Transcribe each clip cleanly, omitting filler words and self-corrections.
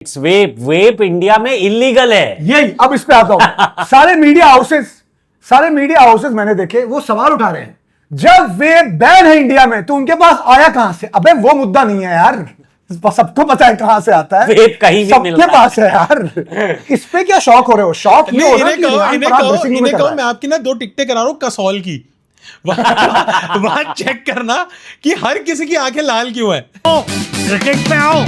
वेप India में illegal है। यही अब इस पे आता हूं। सारे मीडिया हाउसेस मैंने देखे, वो सवाल उठा रहे हैं जब वेप बैन है इंडिया में तो उनके पास आया कहां से। अबे वो मुद्दा नहीं है यार, सबको पता है कहां से आता है, वेप कहीं भी सबके पास है यार। इस पे क्या शौक हो रहे हो? शौक ये हो रहा है कि इन्हें कहो मैं आपकी ना 2 टिकटें करा रहा हूं कसौल की, वहां चेक करना कि हर किसी की आंखें लाल क्यों है। क्रिकेट पे आओ।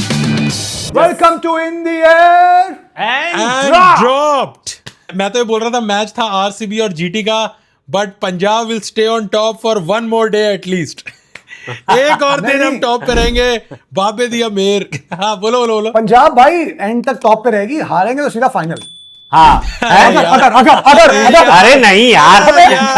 Welcome to in the air and dropped. मैं तो ये बोल रहा था मैच था आरसीबी और जीटी का, but Punjab will stay on top for 1 more day at least. एक और दिन हम टॉप पे रहेंगे। बाबे दिया मेर। हाँ बोलो। पंजाब भाई एंड तक टॉप पे रहेगी, हारेंगे तो सीधा फाइनल। हाँ अगर अरे नहीं यार,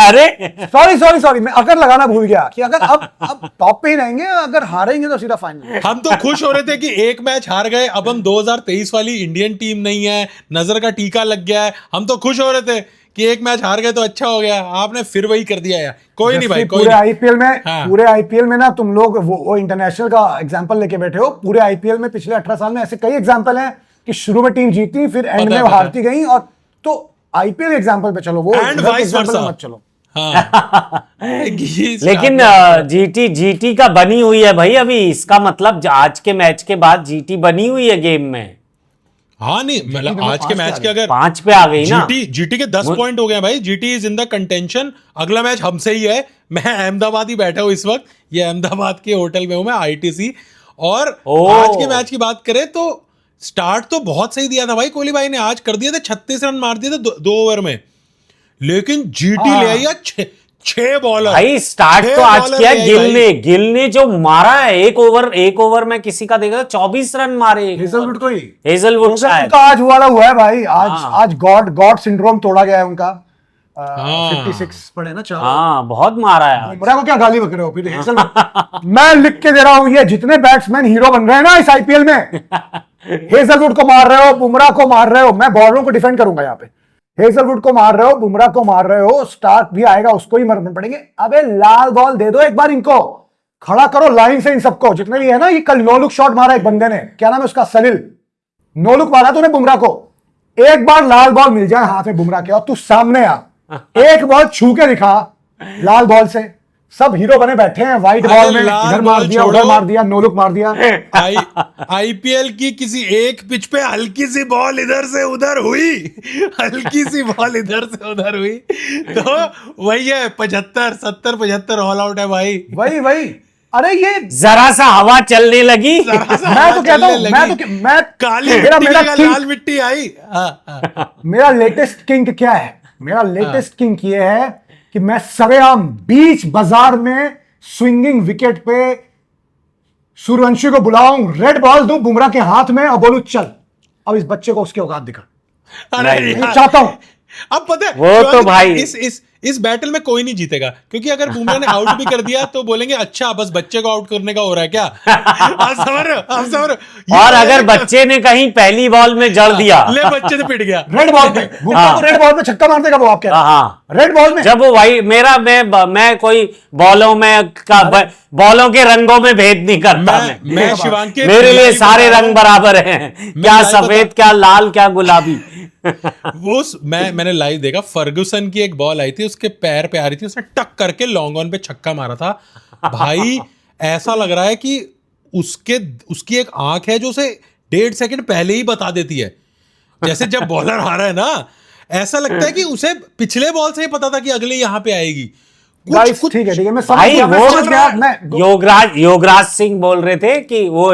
अरे सॉरी मैं अगर लगाना भूल गया कि अगर अब टॉप पे ही रहेंगे, अगर हारेंगे तो सीधा फाइनल। हम तो खुश हो रहे थे कि एक मैच हार गए, अब हम 2023 वाली इंडियन टीम नहीं है, नजर का टीका लग गया है। हम तो खुश हो रहे थे कि एक मैच हार गए तो अच्छा हो गया। आपने फिर वही कर दिया यार। कोई नहीं भाई, पूरे आईपीएल में ना तुम लोग वो इंटरनेशनल का एग्जांपल लेके बैठे हो। पूरे आईपीएल में पिछले 18 साल में ऐसे कई एग्जांपल हैं कि शुरू में टीम जीती फिर एंड में हारती गई। और तो आईपीएल एग्जांपल पे चलो, वो एग्जांपल मत चलो। लेकिन जीटी का बनी हुई है भाई अभी। इसका मतलब आज के मैच के बाद जीटी बनी हुई है गेम में। हाँ नहीं मतलब आज के मैच के अगर 5 पे आ गई ना, जीटी के 10 पॉइंट हो गए भाई। GT is in the contention. अगला मैच हमसे ही है। मैं अहमदाबाद ही बैठा हूँ इस वक्त, ये अहमदाबाद के होटल में हूं मैं, आईटीसी। और आज के मैच की बात करें तो स्टार्ट तो बहुत सही दिया था भाई कोहली भाई ने। आज कर दिए थे 36 रन मार दिए थे 2 ओवर में, लेकिन जीटी ले आई 6 बॉलर भाई। स्टार्ट तो आज किया गिल ने जो मारा है एक ओवर में किसी का देखा 24 रन मारे हेजलवुड का आज हुआ है भाई। आज गॉड सिंड्रोम तोड़ा गया है उनका। 56 पड़े ना 4। हाँ बहुत मारा है। बुमराह को क्या गाली बक रहे हो फिर? मैं लिख के दे रहा हूं, ये जितने बैट्समैन हीरो बन रहे हैं ना इस आईपीएल में, हेजलवुड को मार रहे हो, बुमराह को मार रहे हो, मैं बॉलरों को डिफेंड करूंगा यहाँ पे। हेजलवुड को मार रहे हो, बुमराह को मार रहे हो, स्टार्क भी आएगा उसको ही मरने पड़ेंगे। अबे लाल बॉल दे दो एक बार, इनको खड़ा करो लाइन से, इन सबको जितने भी है ना। ये कल नो लुक शॉट मारा एक बंदे ने, क्या नाम है उसका, सलिल, नो लुक मारा तूने बुमराह को। एक बार लाल बॉल मिल जाए हाथ में बुमराह के और तू सामने आ, एक बॉल छू के दिखा लाल बॉल से। सब हीरो बने बैठे हैं व्हाइट बॉल में, इधर मार दिया उधर मार दिया, नो लुक मार दिया। आईपीएल की किसी एक पिच पे हल्की सी बॉल इधर से उधर हुई, हल्की सी बॉल इधर से उधर हुई तो वही है 75 ऑल आउट है भाई। वही अरे ये जरा सा हवा चलने लगी, मैं तो कहता हूं, मैं काली मेरा लाल मिट्टी आई। मेरा लेटेस्ट किंग क्या है? मेरा लेटेस्ट किंग ये है कि मैं सरेआम बीच बाजार में स्विंगिंग विकेट पे सूर्यवंशी को बुलाऊं, रेड बॉल दूं बुमराह के हाथ में और बोलूं चल अब इस बच्चे को उसके औकात दिखा। अरे चाहता हूं। अब पता है वो तो भाई इस बैटल में कोई नहीं जीतेगा, क्योंकि अगर बुमराह ने आउट भी कर दिया तो बोलेंगे अच्छा बस बच्चे को आउट करने का हो रहा है क्या। आप समझ रहे हो? और अगर बच्चे ने कहीं पहली बॉल में जड़ दिया, ले बच्चे से पिट गया रेड बॉल पे, रेड बॉल पे छक्का मार देगा वो। आप क्या? हाँ रेड बॉल में जब वो भाई मैं कोई बॉलों में बॉलों के रंगों में भेद नहीं करता। मैं शिवांगी, मेरे लिए सारे रंग बराबर हैं, क्या सफेद क्या लाल क्या गुलाबी। वो मैंने लाइव देखा, फर्गुसन की एक बॉल आई थी, उसके पैर पे आ रही थी, उसने टक करके लॉन्ग ऑन पे छक्का मारा था भाई। ऐसा लग रहा है कि उसकी एक आंख है जो उसे 1.5 सेकंड पहले ही बता देती है। जैसे जब बॉलर आ रहा है ना, ऐसा लगता है कि उसे पिछले बॉल से ही पता था कि अगले यहां पे आएगी। कुछ ठीक है मैं समझ गया। योगराज सिंह बोल रहे थे कि वो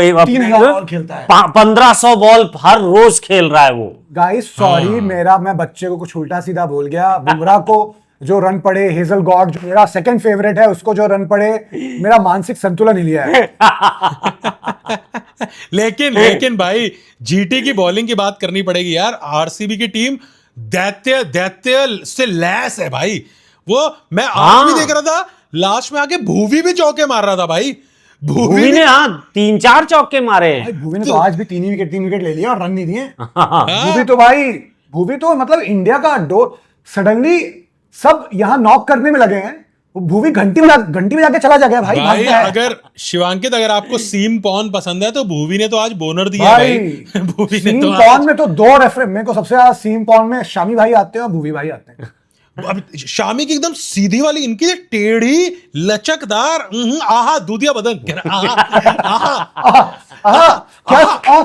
1500 बॉल हर रोज खेल रहा है वो। गाइस सॉरी, मैं बच्चे को कुछ उल्टा सीधा बोल गया। बुमराह को जो रन पड़े, हेजल गॉड जो मेरा सेकंड फेवरेट है उसको जो रन पड़े, मेरा मानसिक संतुलन हिल गया है। लेकिन भाई जीटी की बॉलिंग की बात करनी पड़ेगी यार। आरसीबी की टीम दैत्य से लैस है भाई। वो मैं आज भी देख रहा था, लास्ट में आके भूवी भी चौके मार रहा था भाई। भूवी ने 3-4 चौके मारे। भूवी ने तो आज भी 3 विकेट ले लिया और रन नहीं दिए। भूवी तो मतलब इंडिया का डोर, सडनली सब यहां नॉक करने में लगे हैं वो भूवी घंटी में जाके चला जाएगा भाई, भाई भागता है। अगर शिवांकित, अगर आपको सीम पॉन पसंद है तो भूवी ने तो आज बोनर दिया भाई भाई भूवी ने सीम तो पॉन में तो 2 रेफरेंस, मेरे को सबसे ज्यादा सीम पॉन में शामी भाई आते हैं और भूवी भाई आते हैं। अब शामी की एकदम सीधी वाली, इनकी जो टेढ़ी लचकदार, आहा दूधिया बदन,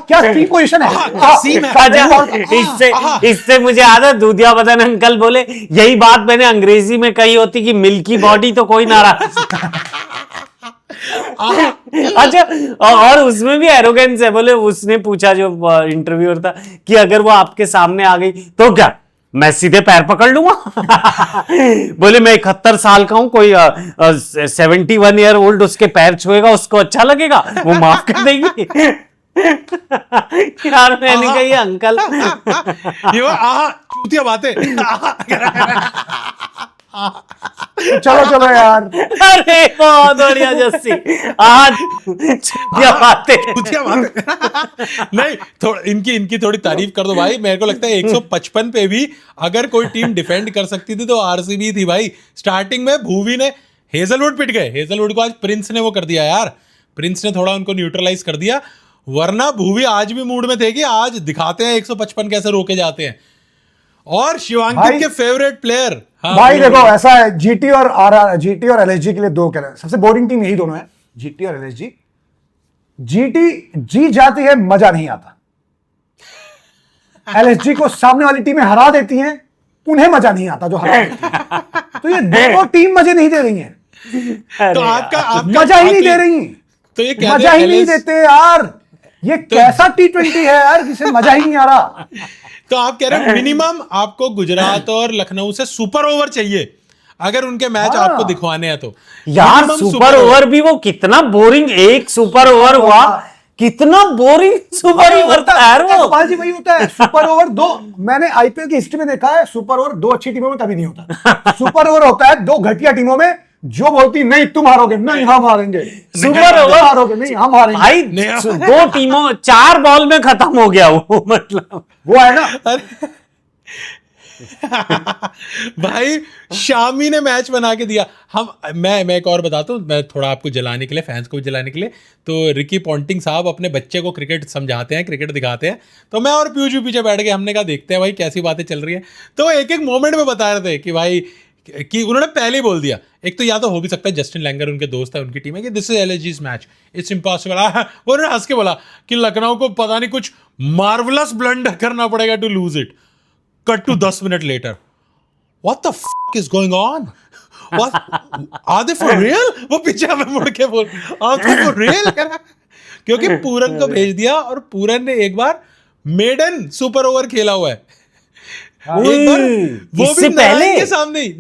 क्या सीम पोजीशन है, सीम है। अच्छा, इससे मुझे आदत, दूधिया बदन अंकल बोले, यही बात मैंने अंग्रेजी में कही होती कि मिल्की बॉडी तो कोई नाराज। अच्छा, और उसमें भी एरोगेंस है। बोले, उसने पूछा जो इंटरव्यूअर था कि अगर वो आपके सामने आ गई तो क्या मैं सीधे पैर पकड़ लूंगा? बोले, मैं 71 साल का हूं, कोई 71 ईयर ओल्ड उसके पैर छुएगा, उसको अच्छा लगेगा, वो माफ कर देगी। यार मैंने कहा, ये अंकल ये वो चूतिया बातें। चलो यार, अरे बहुत बढ़िया जस्सी, आज क्या बातें। चूतिया बातें। नहीं, थोड़ा इनकी थोड़ी तारीफ कर दो भाई। मेरे को लगता है 155 पे भी अगर कोई टीम डिफेंड कर सकती थी तो आरसीबी थी भाई। स्टार्टिंग में भूवी ने हेजलवुड पिट गए, हेजलवुड को आज प्रिंस ने वो कर दिया यार, प्रिंस ने थोड़ा उनको न्यूट्रलाइज कर दिया, वरना भूवी आज भी मूड में थे कि आज दिखाते हैं 155 कैसे रोके जाते हैं। और शिवांकित के फेवरेट प्लेयर, भाई देखो ऐसा है, जीटी और एलएसजी के लिए 2 कह रहे हैं, सबसे बोरिंग टीम यही दोनों है, जीटी और एलएसजी। जीटी जीत जाती है, मजा नहीं आता। एलएसजी को सामने वाली टीमें हरा देती हैं, उन्हें मजा नहीं आता जो हरा देती हैं। तो ये दोनों टीम मजे नहीं दे रही हैं, तो आपका मजा ही नहीं दे रही, तो ये मजा ही नहीं देते यार। ये कैसा T20 है यार, जिसे मजा ही नहीं आ रहा। तो आप कह रहे हो मिनिमम आपको गुजरात और लखनऊ से सुपर ओवर चाहिए अगर उनके मैच आपको दिखवाने हैं तो। यार Minimum सुपर ओवर भी वो कितना बोरिंग, एक सुपर ओवर हुआ, कितना बोरिंग सुपर ओवर था यार वो। गोपाल जी, वही होता है सुपर ओवर 2। मैंने आईपीएल की हिस्ट्री में देखा है, सुपर ओवर 2 अच्छी टीमों में कभी नहीं होता। सुपर ओवर होता है 2 घटिया टीमों में, जो बोलती नहीं तुम हारोगे, नहीं हम हारेंगे, सुपर ओवर हारोगे, नहीं हम हारेंगे भाई। 2 टीमों 4 बॉल में खत्म हो गया वो, मतलब वो है ना। भाई शामी ने मैच बना के दिया। मैं एक और बताता हूँ, मैं थोड़ा आपको जलाने के लिए, फैंस को भी जलाने के लिए। तो रिकी पॉन्टिंग साहब अपने बच्चे को क्रिकेट समझाते हैं, क्रिकेट दिखाते हैं, तो मैं और पीयूष पीछे बैठ के हमने कहा देखते हैं भाई कैसी बातें चल रही है। तो एक एक मोमेंट में बता रहे थे कि भाई, कि उन्होंने पहले ही बोल दिया, एक तो या तो हो भी सकता है जस्टिन लैंगर उनके दोस्त है, उनकी टीम है, कि this is LSG's match, it's impossible. वो उन्होंने हंस के बोला कि लखनऊ को पता नहीं कुछ मार्वलस ब्लंडर करना पड़ेगा to lose it. Cut to 10 minute later, what the fuck is going on, are they for real? वो पीछे हमें मुड़ के बोल, आर दे फॉर रियल? क्योंकि पूरन को भेज दिया और पूरन ने एक बार मेडन सुपर ओवर खेला हुआ है, एक बार वो भी नारायण के सामने ही,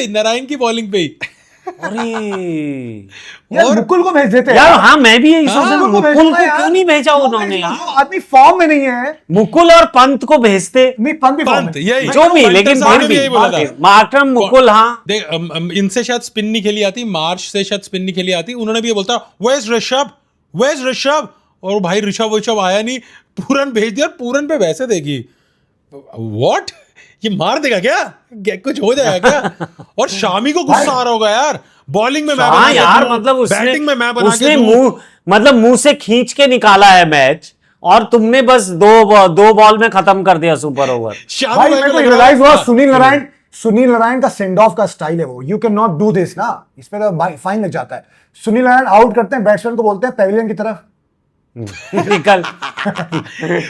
नारायण की बॉलिंग पे ही। अरे यार मुकुल को भेज देते यार, हाँ मैं भी यही सोच रहा हूँ, मुकुल को यार। क्यों नहीं भेजा उन्होंने यार? जो आदमी फॉर्म में नहीं है, मुकुल और पंत को भेजते, नहीं पंत भी फॉर्म पंत में, यही जो भी, लेकिन साहब फिर ने भी यही बोला था। मार्करम, मुकुल, हाँ देख इनसे शायद स्पिन नहीं खेली आती, मार्च से शायद स्पिन नहीं खेली आती, उन्होंने भी ये बोलता वेयर्स ऋषभ, और भाई ऋषभ आया नहीं, पूरन भेज दिया। पूरन पे वैसे देखी, व्हाट, ये मार देगा क्या, कुछ हो जाएगा क्या? और शामी को गुस्सा आ रहा होगा यार, बॉलिंग में मैं हाँ यार, मतलब बैटिंग में मैं बना उसने के मुंह, मतलब मुंह से खींच के निकाला है मैच, और तुमने बस दो बॉल में खत्म कर दिया सुपर ओवर। भाई मेरे को रियलाइज हुआ, सुनील नारायण का सेंड ऑफ का स्टाइल है वो, you can not do this ना, इस पे तो फाइन लग जाता है। सुनील नारायण आउट करते हैं, बैट्समैन को बोलते हैं पेविलियन की तरफ निकल।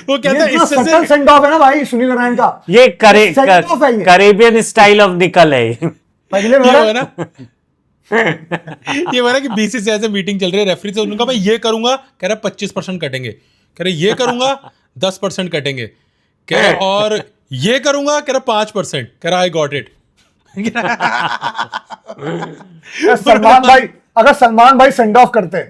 वो कहते हैं इससे सटल सेंड ऑफ है ना भाई सुनील नारायण का, ये send off है ये। करेबियन स्टाइल ऑफ निकल है पेविलियन ये वाला। हुआ ना ये हुआ ना कि बीसीसीआई से मीटिंग चल रही है, रेफरी से, उनका मैं ये करूंगा, कह रहा 25% कटेंगे, कह रहे ये करूंगा 10% कटेंगे, कह रहे और ये करूंगा, कह रहा 5%, कह रहा आई गॉट इट। सलमान भाई, अगर सलमान भाई सेंड ऑफ करते,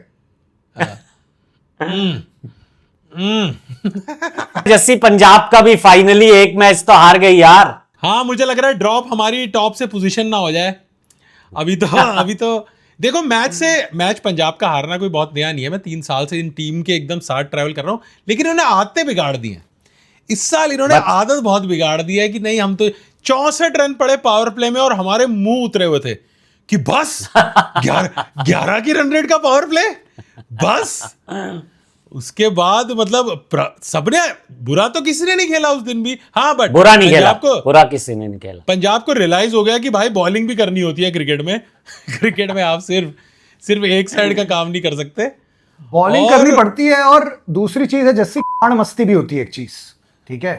जस्सी पंजाब का भी फाइनली एक मैच तो हार गई यार। हाँ मुझे लग रहा है ड्रॉप हमारी टॉप से पोजीशन ना हो जाए अभी तो देखो, मैच पंजाब का हारना कोई बहुत नया नहीं है। मैं 3 साल से इन टीम के एकदम साथ ट्रैवल कर रहा हूं, लेकिन इन्होंने आदतें बिगाड़ दी हैं इस साल। इन्होंने आदत बहुत बिगाड़ दी है कि नहीं, हम तो 64 रन पड़े पावर प्ले में और हमारे मुंह उतरे हुए थे कि बस 11 की रन रेट का पावर प्ले, बस। उसके बाद मतलब सबने, बुरा तो किसी ने नहीं खेला उस दिन भी, हाँ, बट बुरा नहीं खेला, बुरा किसी ने नहीं खेला। पंजाब को रियलाइज हो गया कि भाई बॉलिंग भी करनी होती है क्रिकेट में। क्रिकेट में आप सिर्फ एक साइड का काम नहीं कर सकते, बॉलिंग करनी पड़ती है। और दूसरी चीज है जैसे गांड मस्ती भी होती है एक चीज, ठीक है।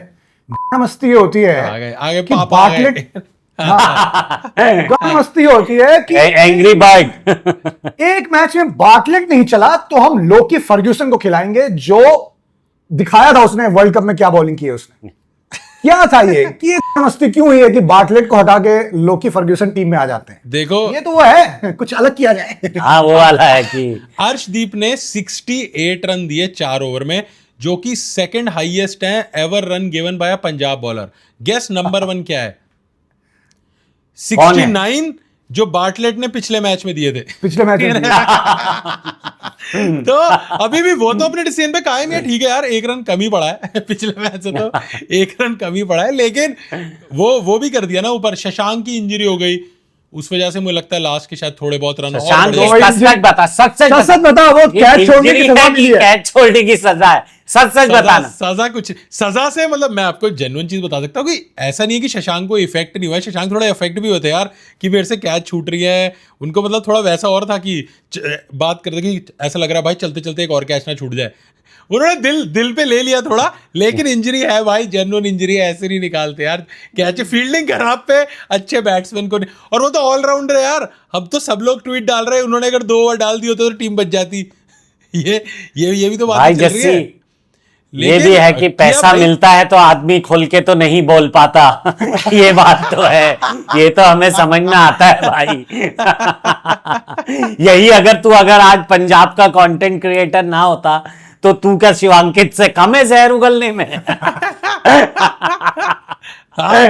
गांड मस्ती ये होती है आगे कि पापा बाटलेट, गांड मस्ती होती है कि एंग्री बर्ड। एक मैच में बाटलेट नहीं चला तो हम लोकी फर्ग्यूसन को खिलाएंगे, जो दिखाया था उसने वर्ल्ड कप में क्या बॉलिंग की है उसने। क्या था ये कि मस्ती क्यों हुई है कि बाटलेट को हटा के लोकी फर्ग्यूसन टीम में आ जाते हैं। देखो ये तो वो है, कुछ अलग किया जाए। हाँ, वो वाला है कि अर्शदीप ने 68 रन दिए 4 ओवर में, जो कि सेकंड हाईएस्ट है ever run given by Punjab bowler. Guess number 1 क्या है? 69, जो बाटलेट ने पिछले मैच में दिए थे। पिछले मैच में तो अभी भी वो तो अपने डिसीजन पे कायम है, ठीक है यार, 1 रन कम ही पड़ा है पिछले मैच से, तो 1 रन कम ही पड़ा है, लेकिन वो भी कर दिया ना ऊपर। शशांक की इंजरी हो गई, उस वजह से मुझे लगता है लास्ट के शायद थोड़े बहुत रन शशांक और सच बता, सच बता, वो कैच छोड़ने की सजा मिली है। कैच छोड़ने की सजा है, सच बताना। सजा कुछ, सजा से मतलब मैं आपको जेन्युइन चीज बता सकता हूँ कि ऐसा नहीं है कि शशांक को इफेक्ट नहीं हुआ है। शशांक थोड़ा इफेक्ट भी होते यार, कि मेरे से कैच छूट रही है, उनको मतलब थोड़ा वैसा और था कि बात करते कि ऐसा लग रहा है भाई चलते चलते एक और कैच ना छूट जाए। उन्होंने दिल पे ले लिया थोड़ा, लेकिन इंजरी है भाई, जेन्युइन इंजरी है, ऐसे नहीं निकालते यार कैच। फील्डिंग खराब पे अच्छे बैट्समैन को नहीं, और वो तो ऑलराउंडर है यार। अब तो सब लोग ट्वीट डाल रहे हैं, उन्होंने अगर 2 ओवर डाल दिए होते तो टीम बच जाती। ये भी तो बात चल रही है। ये भी है कि पैसा मिलता है तो आदमी खुल के तो नहीं बोल पाता। ये बात तो है, ये तो हमें समझ में आता है भाई। यही अगर आज पंजाब का कंटेंट क्रिएटर ना होता तो तू क्या शिवांकित से कम है जहर उगलने में? हाँ,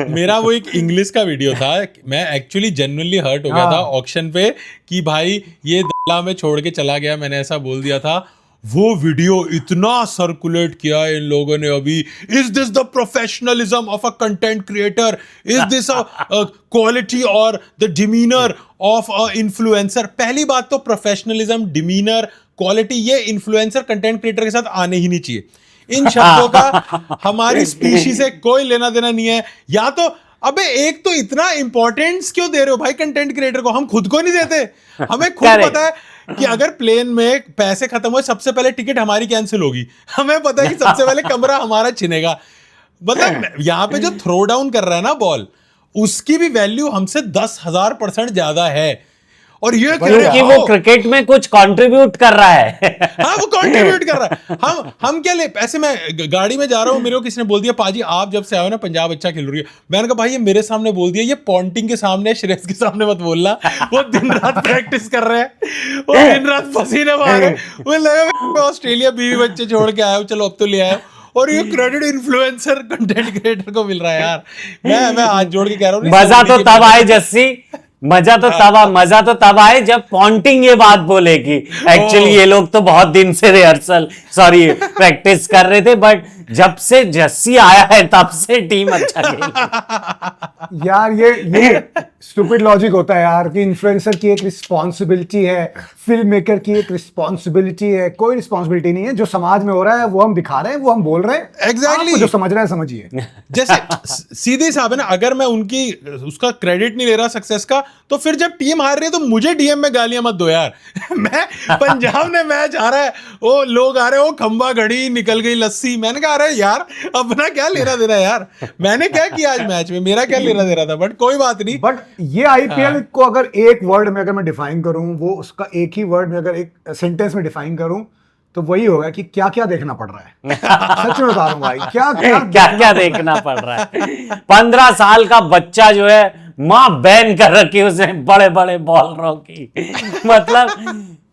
मेरा वो एक इंग्लिश का वीडियो था, मैं एक्चुअली जेन्युइनली हर्ट हो गया था ऑक्शन पे कि भाई ये दल्ला में छोड़ के चला गया, मैंने ऐसा बोल दिया था। वो वीडियो इतना सर्कुलेट किया इन लोगों ने अभी, is this the professionalism of a content creator, is this a quality और the demeanour of a influencer. पहली बात तो प्रोफेशनलिज्म, डिमीनर, क्वालिटी, ये इन्फ्लुएंसर कंटेंट क्रिएटर के साथ आने ही नहीं चाहिए। इन शब्दों का हमारी स्पीशी से कोई लेना देना नहीं है। या तो अबे एक तो इतना इंपॉर्टेंस क्यों दे रहे हो भाई कंटेंट क्रिएटर को? हम खुद को नहीं देते। हमें खुद पता है कि अगर प्लेन में पैसे खत्म हो, सबसे पहले टिकट हमारी कैंसिल होगी। हमें पता है कि सबसे पहले कमरा हमारा छिनेगा। मतलब यहाँ पे जो थ्रो डाउन कर रहा है ना बॉल, उसकी भी वैल्यू हमसे 10,000% ज्यादा है। और ये क्योंकि वो क्रिकेट में कुछ कंट्रीब्यूट कर रहा है। हाँ, वो कंट्रीब्यूट कर रहा है। हम क्या ले ऐसे, मैं गाड़ी में जा रहा हूँ, मेरे को किसी ने बोल दिया पाजी आप जब से आए हो ना पंजाब अच्छा खेल रही है। मैंने कहा भाई ये मेरे सामने बोल दिया, ये पॉन्टिंग के सामने, श्रेयस के सामने मत बोलना। वो दिन रात प्रैक्टिस कर रहे हैं, वो दिन रात पसीने मार रहे हैं। मुझे लगा ऑस्ट्रेलिया बीवी बच्चे छोड़ के आया हूँ, चलो अब तो ले आया, और ये क्रेडिट इन्फ्लुएंसर कंटेंट क्रिएटर को मिल रहा है यार। मैं हाथ जोड़ के कह रहा हूँ, मजा तो तब आए जस्सी, मजा तो तब आए जब पॉन्टिंग ये बात बोलेगी। एक्चुअली ये लोग तो बहुत दिन से प्रैक्टिस कर रहे थे, बट जब से जस्सी आया है तब से टीम अच्छा खेल। यार ये स्टूपिड लॉजिक होता है यार कि इन्फ्लुएंसर की एक रिस्पॉन्सिबिलिटी है, फिल्म मेकर की एक रिस्पॉन्सिबिलिटी है। कोई रिस्पॉन्सिबिलिटी नहीं है। जो समाज में हो रहा है वो हम दिखा रहे हैं, वो हम बोल रहे हैं। एग्जैक्टली, जो समझ रहा है समझिए। जैसे सीधे साहब है ना, अगर मैं उसका क्रेडिट नहीं ले रहा सक्सेस का, तो फिर जब टीम हार रही है तो मुझे डीएम में गालियां मत दो यार। मैं पंजाब ने मैच हारा है, वो लोग आ रहे हो खंबा घड़ी निकल गई लस्सी, मैंने कहा अरे यार अपना क्या लेना देना यार, मैंने क्या किया आज मैच में, मेरा क्या लेना देना था। बट कोई बात नहीं। बट ये आईपीएल को अगर एक वर्ड में अगर मैं डिफाइन करूं, वो उसका एक ही वर्ड में अगर एक सेंटेंस में डिफाइन करूं, तो वही होगा कि क्या क्या देखना पड़ रहा है। सच में बता रहा हूं भाई, क्या देखना पड़ रहा है। 15 साल का बच्चा जो है मां बैन कर रखी उसने बड़े बड़े बॉलरों की। मतलब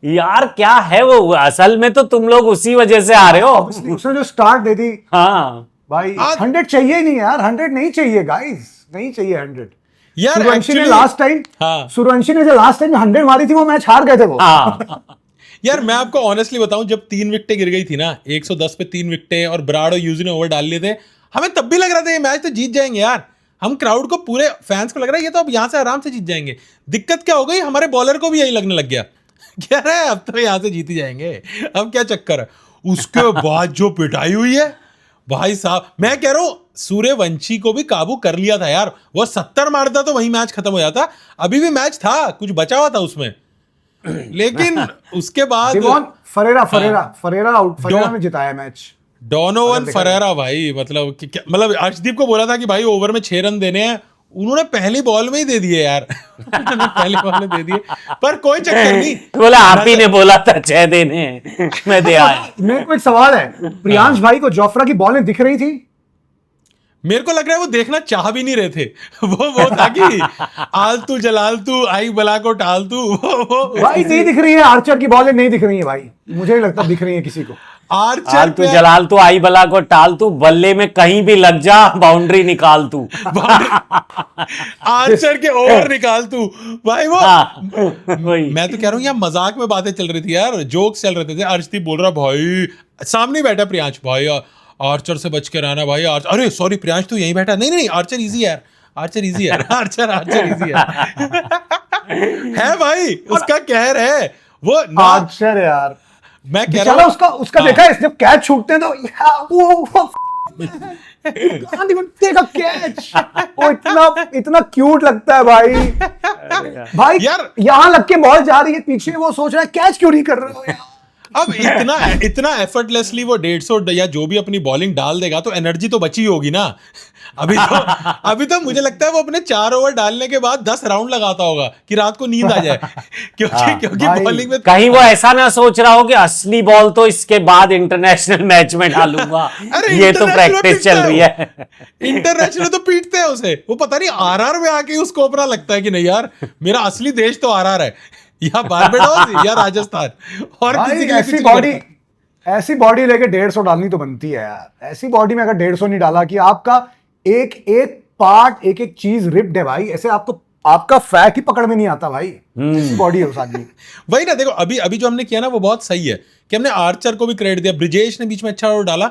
यार क्या है वो, असल में तो तुम लोग उसी वजह से आ रहे हो। उसने जो स्टार्ट दे दी, हाँ भाई 100 चाहिए ही नहीं यार, 100 नहीं चाहिए गाइस, नहीं चाहिए 100 यार। सूर्यवंशी ने लास्ट टाइम, हाँ, सूर्यवंशी ने जो लास्ट टाइम 100 मारी थी वो मैच हार गए थे वो। हाँ। यार मैं आपको ऑनेस्टली बताऊं, जब 3 विकेटें गिर गई थी ना, 110 पे 3 विकेटें, और ब्राड और यूजी ने ओवर डाल लिए थे, हमें तब भी लग रहा था ये मैच तो जीत जाएंगे यार। हम क्राउड को, पूरे फैंस को लग रहा है ये तो अब यहाँ से आराम से जीत जाएंगे। दिक्कत क्या हो गई, हमारे बॉलर को भी यही लगने लग गया, कह रहे हैं अब तो यहाँ से जीत ही जाएंगे, अब क्या चक्कर है। उसके बाद जो पिटाई हुई है भाई साहब, मैं कह रहा हूँ सूर्यवंशी को भी काबू कर लिया था यार, वो 70 मारता तो वही मैच खत्म हो जाता। अभी भी मैच था, कुछ बचा हुआ था उसमें, लेकिन उसके बाद फरेरा आउट, फरेरा ने जिताया मैच। डोनोवन फरेरा भाई, मतलब मतलब अर्शदीप को बोला था कि भाई ओवर में 6 रन देने हैं, उन्होंने पहली बॉल में ही दे दिए यार। उन्होंने पहली बॉल में दे दिए, पर कोई चक्कर नहीं। बोला आप ही ने बोला था 6 देने हैं, मैं दे आया। मेरे को एक सवाल है, प्रियांश भाई को जोफ्रा की बॉलें दिख रही थी? मेरे को लग रहा है वो देखना चाह भी नहीं रहे थे। वो था कि आलतू जलालतू आई बला को टालतू, वो भाई नहीं दिख रही है, आर्चर की बॉलें नहीं दिख रही है भाई, मुझे नहीं लगता दिख रही है किसी को। आर्चर तू जलाल तू आई बला को टाल तू, बल्ले में कहीं भी लग जा, बाउंड्री निकाल तू। आर्चर के ओवर निकाल तू भाई। वो वही मैं तो कह रहा हूँ यार, मजाक में बातें चल रही थी यार, जोक्स चल रहे थे। अर्शदीप बोल रहा भाई, सामने बैठा प्रियांश भाई, आर्चर से बच के रहना भाई। अरे सॉरी प्रियांश तू यहीं बैठा, नहीं आर्चर इजी यार, आर्चर इजी यार, आर्चर इजी यार। है भाई, उसका कहर है वो आर्चर यार। मैं कह रहा हूँ उसका देखा है, जब कैच छूटते हैं तो वो कैच, वो इतना क्यूट लगता है भाई यार, यहाँ लग के बॉल जा रही है पीछे, वो सोच रहा है कैच क्यों नहीं कर रहे हो यार। अब इतना एफर्टलेसली वो 150 या जो भी अपनी बॉलिंग डाल देगा तो एनर्जी तो बची होगी ना। अभी तो मुझे लगता है वो अपने 4 ओवर डालने के बाद 10 राउंड लगाता होगा कि रात को नींद आ जाए। क्योंकि बॉलिंग में कहीं वो ऐसा ना सोच रहा हो कि असली बॉल तो इसके बाद इंटरनेशनल मैच में डालूंगा। ये तो प्रैक्टिस चल रही है। इंटरनेशनल तो पीटते हैं उसे, वो पता नहीं आरआर में आके उसको अपना लगता है कि नहीं यार मेरा असली देश तो आरआर है, या बारबाडोस या राजस्थान। और किसी की ऐसी बॉडी लेके 150 डालनी तो बनती है यार। ऐसी बॉडी में अगर 150 नहीं डाला कि आपका एक पार्ट, एक चीज रिप्ड है भाई, ऐसे आपका फैट ही पकड़ में नहीं आता भाई। ऐसी बॉडी है उस आदमी। वही ना, देखो अभी जो हमने किया ना वो बहुत सही है कि हमने आर्चर को भी क्रेडिट दिया, ब्रिजेश ने बीच में अच्छा ओवर डाला।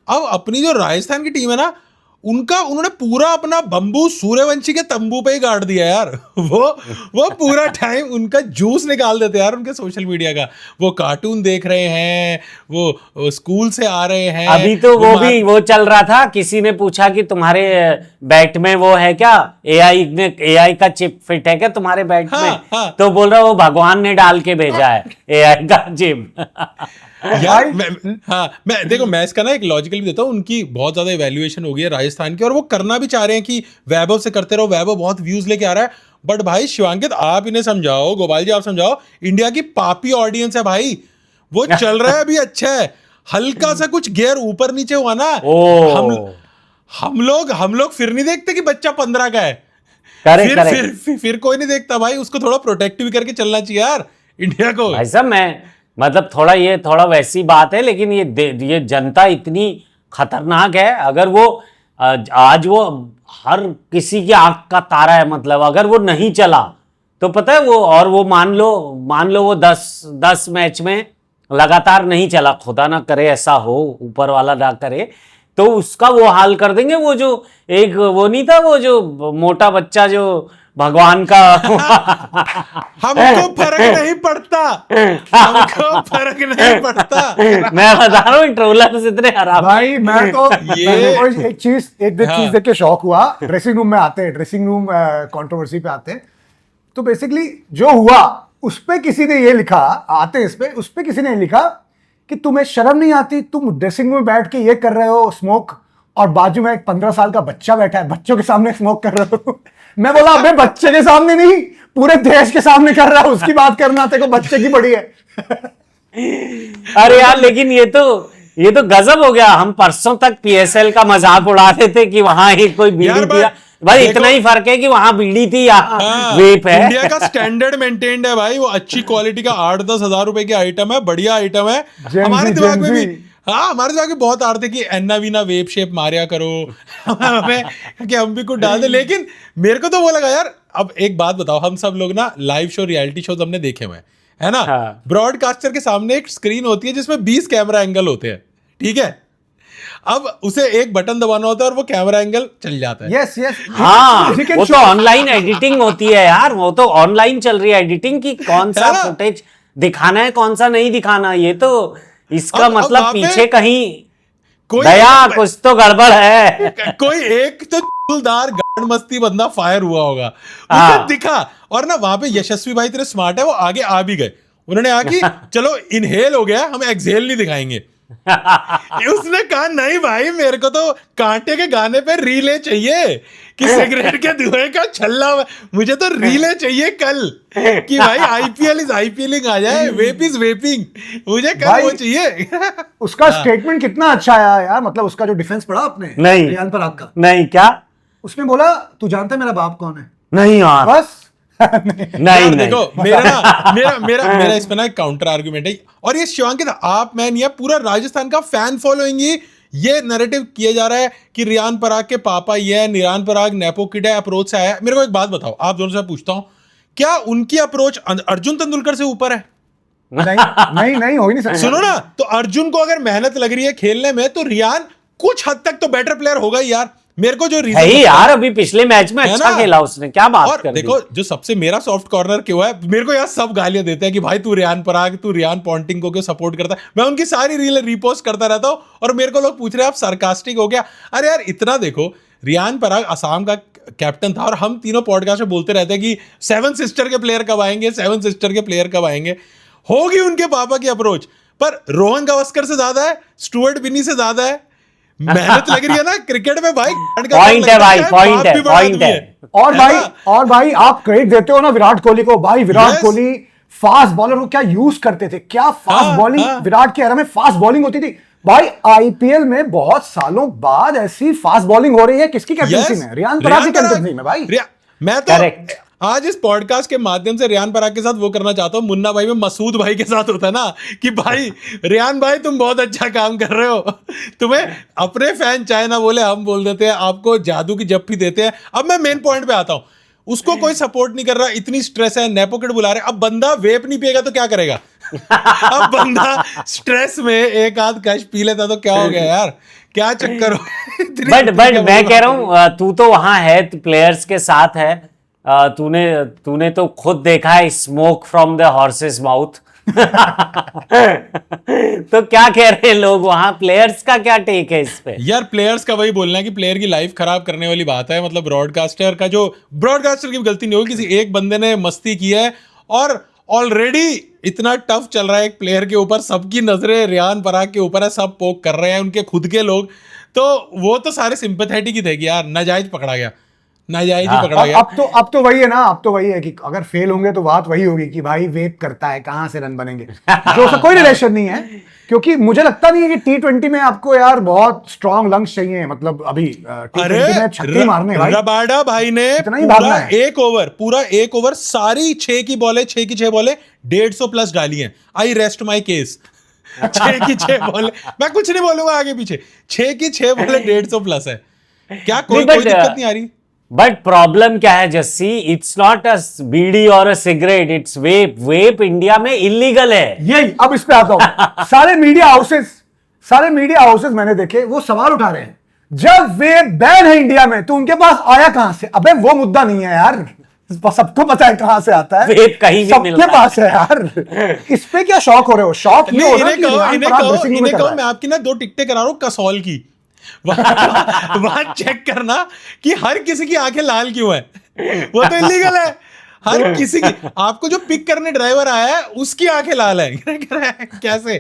अब अपनी जो राजस्थान की टीम है ना, उन्होंने पूरा अपना बंबू सूर्यवंशी के तंबू पे ही गाड़ दिया यार। वो पूरा टाइम उनका जूस निकाल देते यार, उनके सोशल मीडिया का। वो कार्टून देख रहे हैं, वो स्कूल से आ रहे हैं। अभी तो वो चल रहा था, किसी ने पूछा कि तुम्हारे बैट में वो है क्या, एआई का चिप फिट है क्या तुम्हारे बैट में? तो बोल रहा वो भगवान ने डाल के भेजा है एआई का चिप। यार मैं देखो, मैं इसका ना एक लॉजिकल भी देता हूँ। उनकी बहुत ज्यादा इवैल्यूएशन हो गई है राजस्थान की, और वो करना भी चाह रहे हैं कि वैभव से करते रहो, वैभव बहुत व्यूज लेके आ रहा है। बट भाई शिवांकित आप इन्हें समझाओ, गोपाल जी आप समझाओ, इंडिया की पापी ऑडियंस है भाई, वो चल रहा है अभी अच्छा है। हल्का सा कुछ गियर ऊपर नीचे हुआ ना, हम लोग फिर नहीं देखते कि बच्चा 15 का है। फिर कोई नहीं देखता भाई, उसको थोड़ा प्रोटेक्ट भी करके चलना चाहिए यार इंडिया को। भाई साहब मैं मतलब थोड़ा वैसी बात है, लेकिन ये जनता इतनी खतरनाक है। अगर वो आज वो हर किसी की आंख का तारा है, मतलब अगर वो नहीं चला तो पता है वो, और वो मान लो वो 10 मैच में लगातार नहीं चला, खुदा ना करे ऐसा हो, ऊपर वाला ना करे, तो उसका वो हाल कर देंगे। वो जो एक वो नहीं था, वो जो मोटा बच्चा जो भगवान का हमको फर्क नहीं पड़ता, हमको फर्क नहीं पड़ता। मैं बता रहा हूँ ट्रोलर्स इतने हराम भाई। मैं तो एक चीज देख के शौक हुआ। ड्रेसिंग रूम में आते हैं, ड्रेसिंग रूम कंट्रोवर्सी पे आते हैं, तो बेसिकली जो हुआ उस पे किसी ने ये लिखा, आते हैं इस पे, उस पे किसी ने लिखा कि तुम्हें शर्म नहीं आती, तुम ड्रेसिंग रूम में बैठ के ये कर रहे हो स्मोक, और बाजू में एक 15 साल का बच्चा बैठा है, बच्चों के सामने स्मोक कर रहे हो। मैं बोला अबे बच्चे के सामने नहीं, पूरे देश के सामने कर रहा है, उसकी बात करना तेरे को बच्चे की पड़ी है। अरे यार लेकिन ये तो गजब हो गया। हम परसों तक पीएसएल का मजाक उड़ा रहे थे कि वहां ही कोई बीड़ी पिया, भाई इतना ही फर्क है कि वहां बीड़ी थी या वेप है। इंडिया का स्टैंडर्ड मेंटेन्ड है भाई, वो अच्छी क्वालिटी का 8-10 हजार रुपए की आइटम है, बढ़िया आइटम है। हमारे दिमाग में भी हमारे दिमाग में बहुत आ रहे थे कि एन्ना वीना वेब शेप मारिया करो हमें, कि हम भी कुछ डाल दे। लेकिन मेरे को तो वो लगा यार, अब एक बात बताओ, हम सब लोग ना लाइव शो, रियलिटी शोज हमने देखे हुए है ना। ब्रॉडकास्टर के सामने एक स्क्रीन होती है जिसमें 20 कैमरा एंगल होते हैं, ठीक है। अब उसे एक बटन दबाना होता है और वो कैमरा एंगल चल जाता है। यस यस हाँ, वो तो ऑनलाइन एडिटिंग होती है यार, वो तो ऑनलाइन चल रही है एडिटिंग की, कौन सा है ना? फुटेज दिखाना है कौन सा नहीं दिखाना, ये तो इसका अब मतलब वहाँ पे पीछे कहीं कोई दया कुछ तो गड़बड़ है। कोई एक तो चुलदार गांड मस्ती बंदा फायर हुआ होगा, हाँ। उसे दिखा। और ना वहां पे यशस्वी भाई तेरे स्मार्ट है, वो आगे आ भी गए, उन्होंने कहा कि चलो इनहेल हो गया, हम एक्सहेल नहीं दिखाएंगे। उसने कहा नहीं भाई, मेरे को तो कांटे के गाने पे रीले चाहिए कि सिगरेट के धुएं का छल्ला, मुझे तो रीले चाहिए कल कि भाई आईपीएल इज आईपीएलिंग आ जाए, वेप इज वेपिंग, मुझे कल भाई, वो चाहिए। उसका स्टेटमेंट कितना अच्छा आया यार, मतलब उसका जो डिफेंस पढ़ा आपने नहीं। रियान पराग का, नहीं क्या? उसने बोला तू जानता है मेरा बाप कौन है? नहीं यार, बस नहीं यार नहीं। देखो मेरा इस पे ना एक काउंटर आर्गुमेंट है, और ये शिवांकित आप, मैं नहीं है, पूरा राजस्थान का फैन फॉलोइंग ही ये नैरेटिव किया जा रहा है कि रियान पराग के पापा ये है, रियान पराग नेपो किड है, अप्रोच से आया है। मेरे को एक बात बताओ, आप दोनों से पूछता हूं, क्या उनकी अप्रोच अर्जुन तेंदुलकर से ऊपर है? नहीं नहीं नहीं, हो ही नहीं सकता। सुनो ना, तो अर्जुन को अगर मेहनत लग रही है खेलने में, तो रियान कुछ हद तक तो बेटर प्लेयर होगा ही यार। मेरे को जो रीजन है ही यार, अभी पिछले मैच में है अच्छा ना? खेला उसने, क्या बात और कर दी। देखो जो सबसे मेरा सॉफ्ट कॉर्नर क्यों है, मेरे को यार सब गालियां देते हैं कि भाई तू रियान पराग, तू रियान पॉन्टिंग को क्यों सपोर्ट करता है। मैं उनकी सारी रील रीपोस्ट करता रहता हूं, और मेरे को लोग पूछ रहे हैं आप सरकास्टिक हो गया। अरे यार इतना देखो, रियान पराग असम का कैप्टन था, और हम तीनों पॉडकास्ट में बोलते रहते हैं कि सेवन सिस्टर के प्लेयर कब आएंगे, सेवन सिस्टर के प्लेयर कब आएंगे। होगी उनके पापा की अप्रोच, पर रोहन गावस्कर से ज्यादा है, स्टुअर्ट बिनी से ज्यादा है। मेहनत लग रही है ना क्रिकेट में भाई, पॉइंट है भाई, पॉइंट है, पॉइंट है। और भाई आप क्रेडिट देते हो ना विराट कोहली को, भाई Virat Yes. Kohli fast bowler को क्या यूज करते थे, क्या फास्ट हाँ, बॉलिंग, हाँ। विराट के एरा में फास्ट बॉलिंग होती थी भाई। आईपीएल में बहुत सालों बाद ऐसी फास्ट बॉलिंग हो रही है, किसकी कैप्टनसी Yes. में? रियान पराग की कैप्टनसी में भाई। मैं तो Correct. आज इस पॉडकास्ट के माध्यम से रियान पराग के साथ वो करना चाहता हूँ, मुन्ना भाई में मसूद भाई के साथ होता है ना कि भाई रियान भाई तुम बहुत अच्छा काम कर रहे हो, तुम्हें अपने फैन चाहे ना बोले, हम बोल देते हैं, आपको जादू की जप्फी देते हैं। अब मैं मेन पॉइंट पे आता हूँ, उसको कोई सपोर्ट नहीं कर रहा, इतनी स्ट्रेस है, नेपोकिड बुला रहे। अब बंदा वेप नहीं पिएगा तो क्या करेगा? अब बंदा स्ट्रेस में एक आध कैश पी लेता तो क्या हो गया यार, क्या चक्कर हो। बट मैं कह रहा हूँ, तू तो वहां है, प्लेयर्स के साथ है, तूने तो खुद देखा है smoke from the horses mouth. तो क्या कह रहे हैं लोग वहां, प्लेयर्स का क्या टेक है इस पे? यार प्लेयर्स का वही बोलना है कि प्लेयर की लाइफ खराब करने वाली बात है। मतलब ब्रॉडकास्टर की भी गलती नहीं होगी, किसी एक बंदे ने मस्ती की है, और ऑलरेडी इतना टफ चल रहा है एक प्लेयर के ऊपर, सबकी नजरें रियान पराग के ऊपर है, सब पोक कर रहे हैं, उनके खुद के लोग, तो वो तो सारे सिंपैथेटिक ही थे कि यार नाजायज पकड़ा गया, नाजायज ही पकड़ा गया। अब तो वही है ना, अब तो वही है कि अगर फेल होंगे तो बात वही होगी कि भाई वेप करता है, कहां से रन बनेंगे, जो उसका कोई रिलेशन नहीं है। क्योंकि मुझे लगता नहीं है कि टी20 में आपको यार बहुत स्ट्रॉन्ग लंग्स चाहिए, मतलब अभी टी20 में छक्के मारने भाई, रबाडा भाई ने इतना ही पूरा भागना है। पूरा एक ओवर सारी 6 की बॉलें 150 प्लस डाली हैं। आई रेस्ट माई केस। 6 की 6 बॉलें, मैं कुछ नहीं बोलूंगा आगे पीछे, 6 की 6 बॉलें 150 प्लस है, क्या कोई दिक्कत नहीं आ रही? बट प्रॉब्लम क्या है जस्सी, इट्स नॉट अ बीड़ी और अ सिगरेट, इट्स वेप। वेप इंडिया में इलीगल है। यही अब इस पे आता हूं। सारे मीडिया हाउसेस मैंने देखे, वो सवाल उठा रहे हैं, जब वेप बैन है इंडिया में तो उनके पास आया कहां से? अबे वो मुद्दा नहीं है यार, सबको पता है कहां से आता है, वेप कहीं भी मिल सबके रहा पास है यार। इस पे क्या शौक हो रहे हो? शौक ये हो रहा है कि रियान पराग ड्रेसिंग रूम में कर रहा है। मैं आपकी ना 2 टिकटें करा रहा हूं कसौल की, वहां चेक करना कि हर किसी की आंखें लाल क्यों है, वो तो इलीगल है। हर किसी की, आपको जो पिक करने ड्राइवर आया है उसकी आंखें लाल है, कैसे?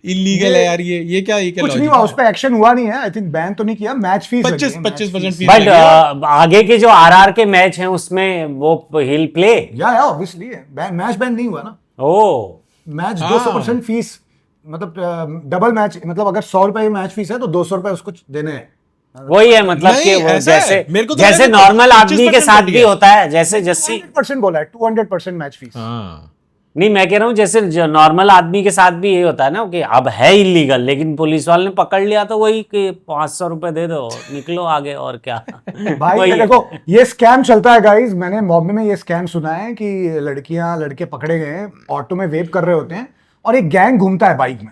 इलीगल है यार ये क्या, ये क्या कुछ नहीं हुआ, उस पे एक्शन हुआ नहीं है, आई थिंक बैन तो नहीं किया, मैच फीस 25% फीस बट लगी है। आगे के जो आरआर के मैच हैं उसमें वो हिल प्ले, या ऑब्वियसली है, मैच बैन नहीं हुआ ना, ओ मैच 200% फीस, मतलब डबल मैच, मतलब अगर 100 रुपए मैच फीस है तो 200 रुपए उसको देने हैं। वही है, मतलब नहीं, कि वो ऐसा है। जैसे मेरे को तो जैसे लगा नॉर्मल 25% आदमी के साथ कट भी गया। होता है, जैसे जस्सी 200% बोला है, 200% मैच फीस। हाँ। नहीं, मैं कह रहा हूँ जैसे नॉर्मल आदमी के साथ भी ये होता है ना कि अब है इलीगल, लेकिन पुलिस वाले ने पकड़ लिया तो वही कि 500 रुपए दे दो, निकलो आगे, और क्या। भाई वही ये है। देखो, ये स्कैम चलता है गाइस, मैंने बॉम्बे में ये स्कैम सुना है कि लड़कियां लड़के पकड़े गए ऑटो में वेप कर रहे होते हैं, और एक गैंग घूमता है बाइक में,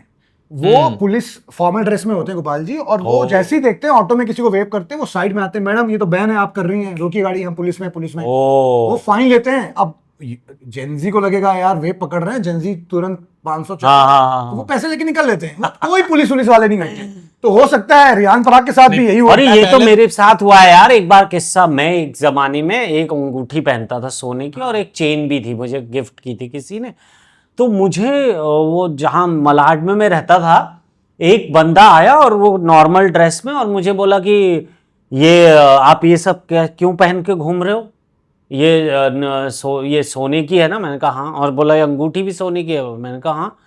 वो पुलिस फॉर्मल ड्रेस में होते हैं गोपाल जी, और वो जैसे ही देखते हैं ऑटो में किसी को वेव करते हैं, वो साइड में आते हैं, मैडम ये तो बैन है, आप कर रही हैं, रोकी गाड़ी, हम पुलिस में ओ वो फाइन लेते हैं। अब जेंजी को लगेगा यार वेव पकड़ रहे हैं, जेंजी तुरंत 500 हाँ वो पैसे लेके निकल लेते हैं, कोई पुलिस वाले नहीं करते। तो हो सकता है रियान पराग के साथ भी यही हुआ। अरे ये तो मेरे साथ हुआ है यार एक बार किस्सा। मैं एक जमाने में एक अंगूठी पहनता था सोने की, और एक चेन भी थी, मुझे गिफ्ट की थी किसी ने। तो मुझे वो जहां मलाड में मैं रहता था, एक बंदा आया और वो नॉर्मल ड्रेस में, और मुझे बोला कि ये आप ये सब क्यों पहन के घूम रहे हो, ये सोने की है ना? मैंने कहा हाँ। और बोला ये अंगूठी भी सोने की है? मैंने कहा हाँ।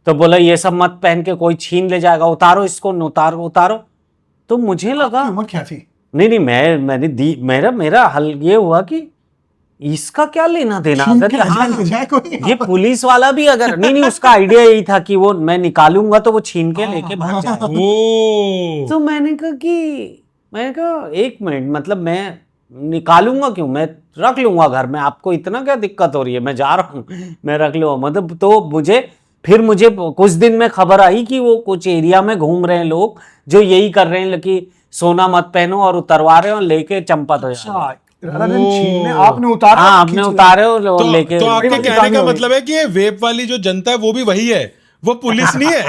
तो बोला ये सब मत पहन के, कोई छीन ले जाएगा, उतारो इसको, उतारो। तो मुझे लगा उम्र क्या थी? नहीं मैंने दी, मेरा हल ये हुआ कि इसका क्या लेना देना, अगर ये पुलिस वाला भी अगर नहीं, उसका आइडिया यही था कि वो मैं निकालूंगा तो वो छीन के लेके भाग जाएगा। तो मैंने कहा एक मिनट, मतलब मैं निकालूंगा क्यों, मैं रख लूंगा घर में, आपको इतना क्या दिक्कत हो रही है, मैं जा रहा हूँ, मैं रख लूंगा। मतलब तो मुझे कुछ दिन में खबर आई कि वो कुछ एरिया में घूम रहे हैं लोग जो यही कर रहे हैं कि सोना मत पहनो, और उतरवा रहे हो और लेके चंपत हो जाए। आपने उतारा? हाँ, आपने उतारे हो लेके। तो आपके कहने का मतलब है कि ये वेप वाली जो जनता है वो भी वही है, वो पुलिस नहीं है।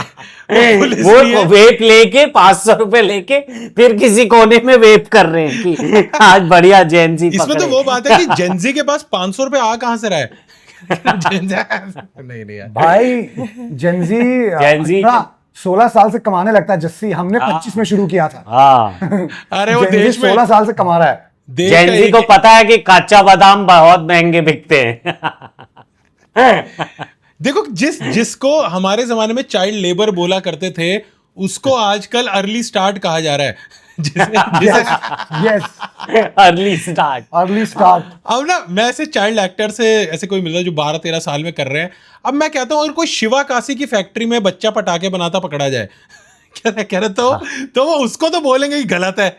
वो वेप लेके 500 रुपए लेके फिर किसी कोने में वेप कर रहे हैं कि आज बढ़िया जेंजी। इसमें तो वो बात है कि जेंजी के पास 500 रुपए आ कहां से रहा है? नहीं यार भाई, जेंजी 16 साल से कमाने लगता है जस्सी, हमने 25 में शुरू किया था। हाँ अरे वो देश में 16 साल से कमा रहा है। जेंजी को पता है कि कच्चा बादाम बहुत महंगे बिकते हैं। देखो जिसको हमारे जमाने में चाइल्ड लेबर बोला करते थे, उसको आजकल अर्ली स्टार्ट कहा जा रहा है। Early start. अब ना मैं ऐसे चाइल्ड एक्टर से ऐसे कोई मिला जो 12-13 साल में कर रहे हैं। अब मैं कहता हूँ अगर कोई शिवा काशी की फैक्ट्री में बच्चा पटाखे बनाता पकड़ा जाए, कह रहे तो वो उसको तो बोलेंगे कि गलत है।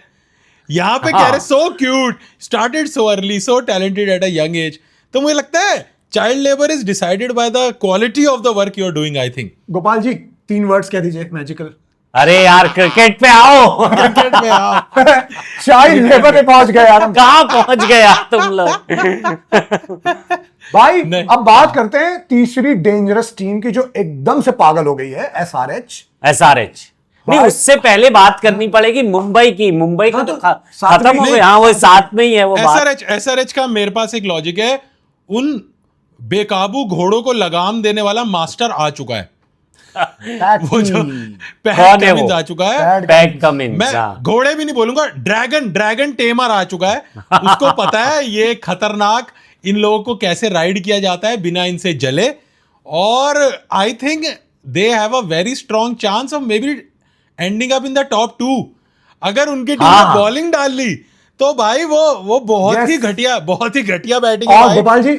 यहाँ पे कह रहे so cute, started so early, so talented at a young age. तो मुझे लगता है child labour is decided by the quality of the work you are doing. I think Gopal ji 3 words कह दीजिए मैजिकल। अरे यार क्रिकेट पे आओ। क्रिकेट में आप चाइल्ड लेबर पे पहुंच गए यार, कहाँ पहुंच गए यार तुम लोग। भाई अब बात करते हैं तीसरी डेंजरस टीम की जो एकदम से पागल हो गई है, एसआरएच। नहीं, उससे पहले बात करनी पड़ेगी मुंबई की। मुंबई का तो खत्म हो गया। हाँ, वो साथ में ही है वो बात। एसआरएच का मेरे पास एक लॉजिक है, उन बेकाबू घोड़ों को लगाम देने वाला मास्टर आ चुका है। वो जो पैट कमिंस आ चुका है, पैट कमिंस। मैं घोड़े भी नहीं बोलूंगा, ड्रैगन टेमर आ चुका है। उसको पता है ये खतरनाक इन लोगों को कैसे राइड किया जाता है बिना इनसे जले। और I think they have a very strong chance of may be ending up in the top 2। अगर उनकी टीम ने बॉलिंग डाल ली तो भाई वो बहुत ही घटिया बैटिंग है। और गोपाल जी,